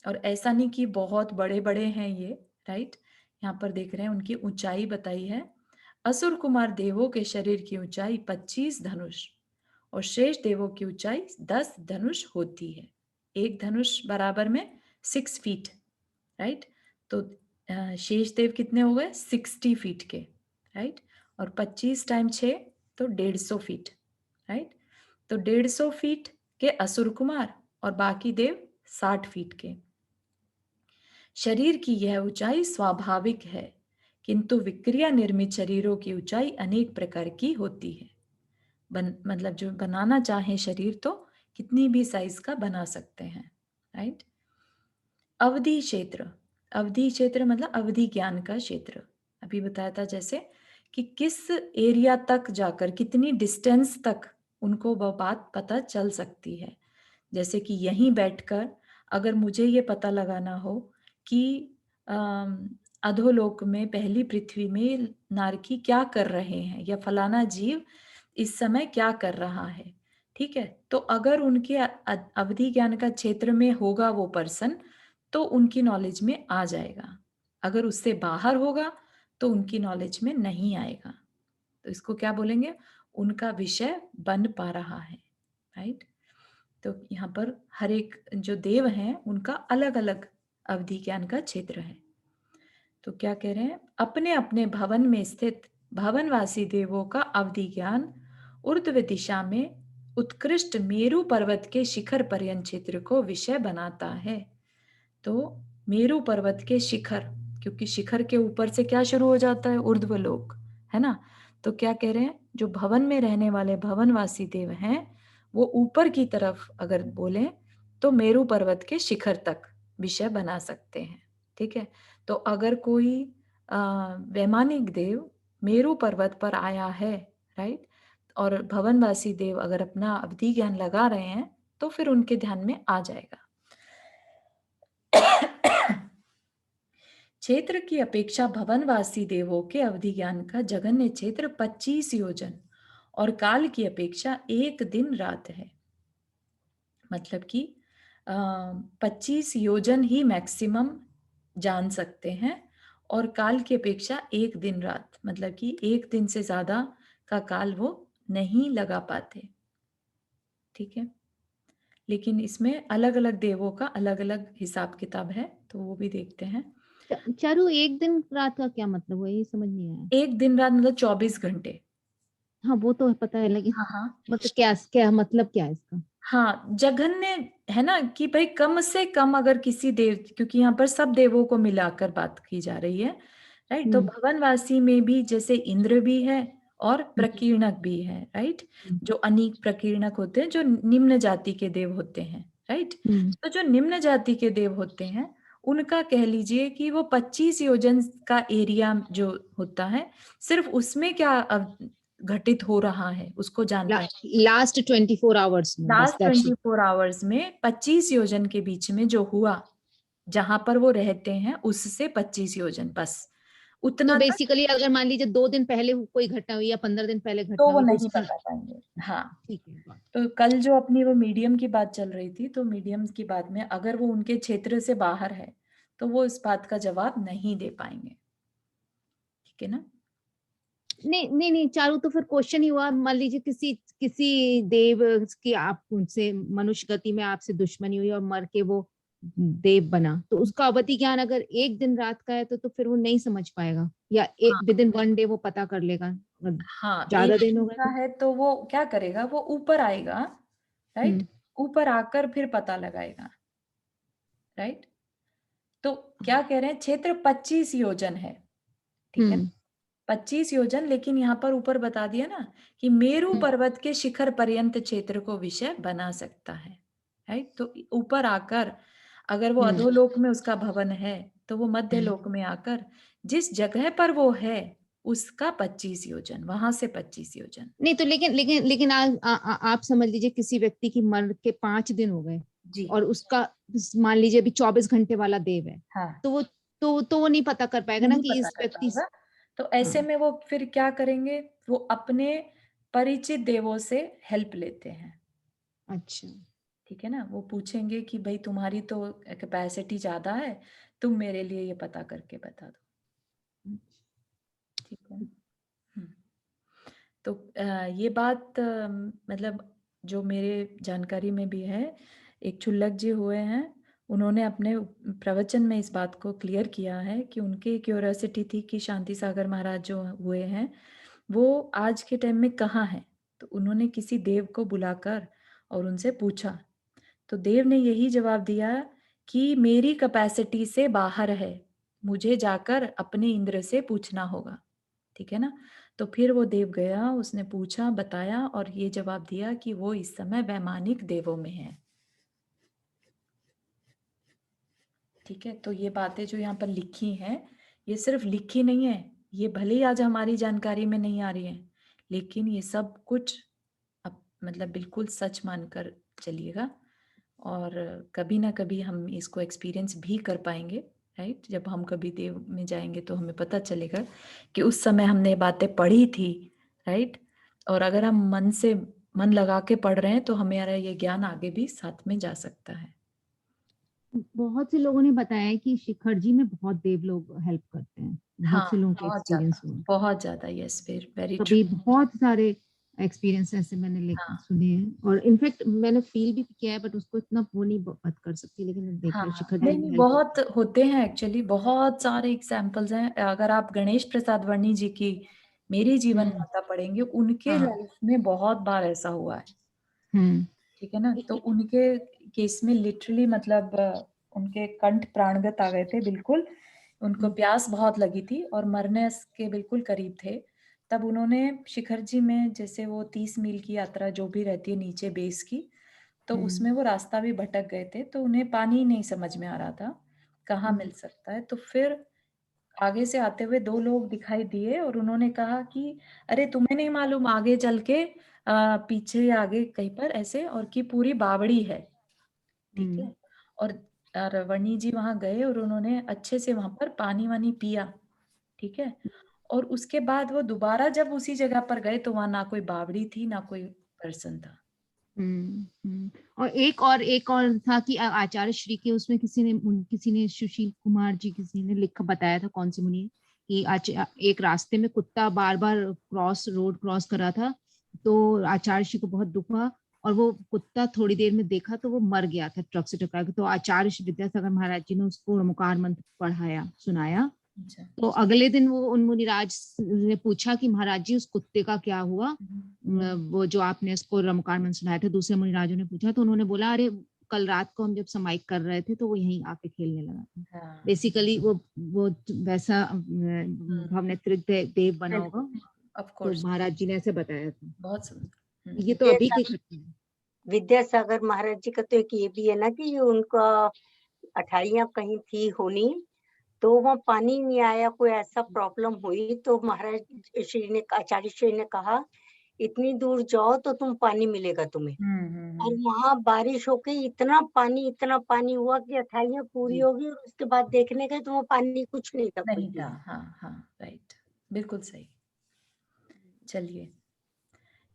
और ऐसा नहीं कि बहुत बड़े बड़े हैं ये, राइट? यहाँ पर देख रहे हैं उनकी ऊंचाई बताई है। असुर कुमार देवों के शरीर की ऊंचाई 25 धनुष और शेष देवों की ऊंचाई 10 धनुष होती है। एक धनुष बराबर में 6 फीट, राइट? तो शेष देव कितने हो गए? 60 फीट के, राइट। और 25 टाइम 6 तो 150 फीट, राइट। तो 150 फीट के असुर कुमार और बाकी देव 60 फीट के। शरीर की यह ऊंचाई स्वाभाविक है, किंतु विक्रिया निर्मित शरीरों की ऊंचाई अनेक प्रकार की होती है। मतलब जो बनाना चाहे शरीर तो कितनी भी साइज का बना सकते हैं, राइट। अवधि क्षेत्र, अवधि क्षेत्र मतलब अवधि ज्ञान का क्षेत्र। अभी बताया था जैसे कि किस एरिया तक जाकर, कितनी डिस्टेंस तक उनको वह बात पता चल सकती है। जैसे कि यहीं बैठकर अगर मुझे ये पता लगाना हो कि अधोलोक में पहली पृथ्वी में नारकी क्या कर रहे हैं या फलाना जीव इस समय क्या कर रहा है, ठीक है। तो अगर उनके अवधि ज्ञान का क्षेत्र में होगा वो पर्सन तो उनकी नॉलेज में आ जाएगा। अगर उससे बाहर होगा तो उनकी नॉलेज में नहीं आएगा। तो इसको क्या बोलेंगे? उनका विषय बन पा रहा है, राइट। तो यहाँ पर हर एक जो देव हैं उनका अलग अलग अवधि ज्ञान का क्षेत्र है। तो क्या कह रहे हैं? अपने अपने भवन में स्थित भवनवासी देवों का अवधि ज्ञान ऊर्ध्व दिशा में उत्कृष्ट मेरु पर्वत के शिखर पर्यंत क्षेत्र को विषय बनाता है। तो मेरु पर्वत के शिखर, क्योंकि शिखर के ऊपर से क्या शुरू हो जाता है? ऊर्ध्वलोक, है ना। तो क्या कह रहे हैं? जो भवन में रहने वाले भवनवासी देव हैं वो ऊपर की तरफ अगर बोले तो मेरु पर्वत के शिखर तक विषय बना सकते हैं, ठीक है। तो अगर कोई वैमानिक देव मेरु पर्वत पर आया है, राइट, और भवनवासी देव अगर अपना अवधि ज्ञान लगा रहे हैं तो फिर उनके ध्यान में आ जाएगा। क्षेत्र की अपेक्षा भवनवासी देवों के अवधि ज्ञान का जघन्य क्षेत्र 25 योजन और काल की अपेक्षा 1 दिन रात है। मतलब कि 25 योजन ही मैक्सिमम जान सकते हैं और काल की अपेक्षा 1 दिन रात, मतलब कि 1 दिन से ज्यादा का काल वो नहीं लगा पाते, ठीक है। लेकिन इसमें अलग अलग देवों का अलग अलग हिसाब किताब है, तो वो भी देखते हैं। चारू, एक दिन रात का क्या मतलब हुआ, ये समझ नहीं आया। 1 दिन रात मतलब 24 घंटे। हाँ वो तो पता है, लेकिन हाँ हाँ मतलब क्या क्या मतलब क्या है इसका? हाँ, जघन्य है ना कि भाई कम से कम अगर किसी देव, क्योंकि यहाँ पर सब देवों को मिलाकर बात की जा रही है, राइट। तो भवनवासी में भी जैसे इंद्र भी है और प्रकीर्णक भी है, राइट। जो अनीक प्रकीर्णक होते हैं जो निम्न जाति के देव होते हैं, राइट। तो जो निम्न जाति के देव होते हैं उनका कह लीजिए कि वो 25 योजन का एरिया जो होता है सिर्फ उसमें क्या घटित हो रहा है उसको जान पाए। लास्ट 24 आवर्स में, लास्ट 24 आवर्स में 25 योजन के बीच में जो हुआ जहां पर वो रहते हैं उससे 25 योजन, बस उतना तो तक बेसिकली अगर मान लीजिए 2 दिन पहले कोई घटना हुई या 15 दिन पहले तो घटना वो हुई तो नहीं उसकी, बता पाएंगे। हाँ, ठीक है। तो कल जो अपनी वो मीडियम की बात चल रही थी, तो मीडियम की बात में अगर वो उनके क्षेत्र से बाहर है तो वो इस बात का जवाब नहीं दे पाएंगे, ठीक है ना। नहीं नहीं नहीं चारू, तो फिर क्वेश्चन ही हुआ, मान लीजिए किसी किसी देव की आप उनसे मनुष्य गति में आपसे दुश्मनी हुई और मर के वो देव बना, तो उसका अवधि ज्ञान अगर 1 दिन रात का है तो फिर वो नहीं समझ पाएगा, या हाँ विद इन 1 डे वो पता कर लेगा? अगर हाँ, ज्यादा एक दिन हो दिन गए का है तो वो क्या करेगा, वो ऊपर आएगा, राइट। ऊपर आकर फिर पता लगाएगा, राइट। तो क्या कह रहे हैं, क्षेत्र 25 योजन है, ठीक है, 25 योजन। लेकिन यहाँ पर ऊपर बता दिया ना कि मेरु पर्वत के शिखर पर्यंत क्षेत्र को विषय बना सकता है, राइट। तो ऊपर आकर अगर वो अधोलोक में उसका भवन है तो वो मध्य लोक में आकर जिस जगह पर वो है उसका 25 योजन, वहां से 25 योजन। नहीं तो लेकिन आप समझ लीजिए किसी व्यक्ति की मर के 5 दिन हो गए जी और उसका मान लीजिए अभी 24 घंटे वाला देव है, हाँ, तो वो नहीं पता कर पाएगा ना नहीं कि पता इस कर व्यक्ति पाएगा। तो ऐसे हाँ, में वो फिर क्या करेंगे, वो अपने परिचित देवों से हेल्प लेते हैं, अच्छा। ठीक है ना। वो पूछेंगे कि भाई तुम्हारी तो कैपेसिटी ज्यादा है, तुम मेरे लिए ये पता करके बता दो, ठीक है। हम्म। तो ये बात मतलब जो मेरे जानकारी में भी है, एक क्षुल्लक जी हुए हैं, उन्होंने अपने प्रवचन में इस बात को क्लियर किया है कि उनकी क्यूरियोसिटी थी कि शांति सागर महाराज जो हुए हैं वो आज के टाइम में कहाँ हैं। तो उन्होंने किसी देव को बुलाकर और उनसे पूछा, तो देव ने यही जवाब दिया कि मेरी कैपेसिटी से बाहर है, मुझे जाकर अपने इंद्र से पूछना होगा। ठीक है ना। तो फिर वो देव गया, उसने पूछा, बताया और ये जवाब दिया कि वो इस समय वैमानिक देवों में है। ठीक है। तो ये बातें जो यहाँ पर लिखी हैं, ये सिर्फ लिखी नहीं है, ये भले ही आज हमारी जानकारी में नहीं आ रही है, लेकिन ये सब कुछ अब मतलब बिल्कुल सच मानकर चलिएगा और कभी ना कभी हम इसको एक्सपीरियंस भी कर पाएंगे, राइट। जब हम कभी देव में जाएंगे तो हमें पता चलेगा कि उस समय हमने बातें पढ़ी थी, राइट। और अगर हम मन लगा के पढ़ रहे हैं तो हमारा ये ज्ञान आगे भी साथ में जा सकता है। बहुत से लोगों ने बताया है कि शिखर जी में बहुत देव लोग हेल्प करते हैं, हाँ, बहुत से लोगों के एक्सपीरियंस हुए। बहुत ज्यादा, यस, वेरी ट्रू। कभी बहुत सारे एक्सपीरियंस ऐसे मैंने हाँ। सुने हैं और इनफैक्ट मैंने फील भी किया है, बट उसको इतना वो नहीं बात कर सकती, लेकिन देखा हाँ, शिखर जी नहीं ने नहीं, help बहुत होते हैं एक्चुअली, बहुत सारे एग्जाम्पल्स हैं। अगर आप गणेश प्रसाद वर्णी जी की मेरी जीवन गाथा पढ़ेंगे, उनके हाँ। लाइफ में बहुत बार ऐसा हुआ है। हम्म। ठीक है ना। तो उनके केस में लिटरली मतलब उनके कंठ प्राणगत आ गए थे बिल्कुल। उनको प्यास बहुत लगी थी और मरने के बिल्कुल करीब थे। तब उन्होंने शिखर जी में, जैसे वो 30 मील की यात्रा जो भी रहती है नीचे बेस की, तो उसमें वो रास्ता भी भटक गए थे, तो उन्हें पानी नहीं समझ में आ रहा था कहाँ मिल सकता है। तो फिर आगे से आते हुए 2 लोग दिखाई दिए और उन्होंने कहा कि अरे तुम्हें नहीं मालूम आगे चल के पीछे या आगे कहीं पर ऐसे, और कि पूरी बावड़ी है। ठीक है। और रवणी जी वहां गए और उन्होंने अच्छे से वहां पर पानी वानी पिया। ठीक है। और उसके बाद वो दोबारा जब उसी जगह पर गए तो वहां ना कोई बावड़ी थी ना कोई पर्सन था। और एक और था कि आचार्य श्री के उसमें किसी ने सुशील कुमार जी किसी ने लिखा बताया था, कौन से मुनि, कि एक रास्ते में कुत्ता बार बार रोड क्रॉस कर रहा था, तो आचार्य श्री को बहुत दुख हुआ और वो कुत्ता थोड़ी देर में देखा तो वो मर गया था ट्रक से टकरा के। तो आचार्य श्री विद्यासागर महाराज जी ने उसको ओमकार मंत्र पढ़ाया, सुनाया। अच्छा। तो अगले दिन वो उन मुनिराज ने पूछा कि महाराज जी उस कुत्ते का क्या हुआ, वो जो आपने उसको रमकार मंत्र सुनाया था। दूसरे मुनिराजों ने पूछा तो उन्होंने बोला, अरे कल रात को हम जब समाइक कर रहे थे तो वो यहीं आके खेलने लगा था। हाँ। बेसिकली वो वैसा भवनेत्र देव बना होगा। ऑफ तो कोर्स। महाराज जी ने ऐसे बताया था। बहुत सुंदर। ये तो अभी की घटना है। विद्यासागर महाराज जी का तो एक ये भी है ना कि उनका अठाइयां कहीं थी होनी, तो वहाँ पानी नहीं आया, कोई ऐसा प्रॉब्लम हुई तो महाराज श्री ने, आचार्य श्री ने कहा इतनी दूर जाओ तो तुम पानी मिलेगा तुम्हें। और वहां बारिश होके इतना पानी हुआ कि अठाइयां पूरी होगी और उसके बाद देखने गए तो वो पानी कुछ नहीं था। नहीं था। हाँ हाँ, राइट, बिल्कुल सही। चलिए,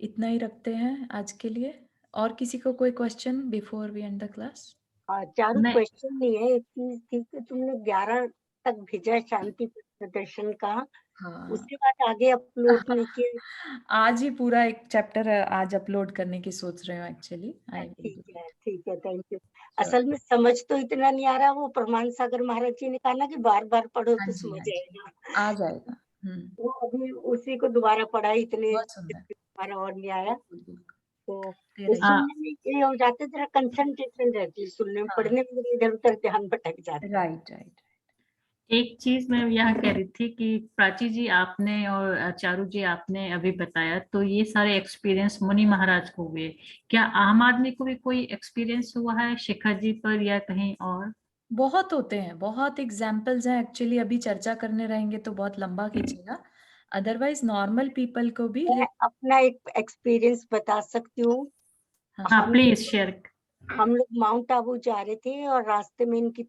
इतना ही रखते हैं आज के लिए। और किसी को कोई question before we end the class? Charu, मैं क्वेश्चन नहीं है, एक चीज थी कि तुमने 11 तक भेजा शांति प्रदर्शन का, हाँ। उसके बाद आगे अपलोड नहीं किया। आज ही पूरा एक चैप्टर आज अपलोड करने की सोच रहे हो एक्चुअली। ठीक है, थैंक यू। असल में समझ तो इतना नहीं आ रहा, वो प्रमाण सागर महाराज जी ने कहा ना कि बार बार पढ़ो हाँ तो जी, समझ हाँ जी, आएगा। आ जाएगा। वो अभी उसी को दोबारा पढ़ा, इतने बहुत सुंदर। दोबारा और नहीं आया। बिल्कुल। तो तेरा ही। सुनने में ये हो जाते, जरा कंसंट्रेशन रहती है सुनने में, पढ़ने में इधर उधर ध्यान भटक जाता है। Right right. एक चीज मैं यहाँ कह रही थी कि प्राची जी आपने और चारू जी आपने अभी बताया, तो ये सारे एक्सपीरियंस मुनि महाराज को हुए, क्या आम आदमी को भी कोई एक्सपीरियंस हुआ है शिखर जी पर या कहीं और? बहुत होते हैं, बहुत एग्जाम्पल्स हैं एक्चुअली। अभी चर्चा करने रहेंगे तो बहुत लंबा खींचेगा। अदरवाइज नॉर्मल पीपल को भी मैं अपना एक एक्सपीरियंस बता सकती हूँ। हाँ प्लीज शेयर। हम लोग माउंट आबू जा रहे थे और रास्ते में इनकी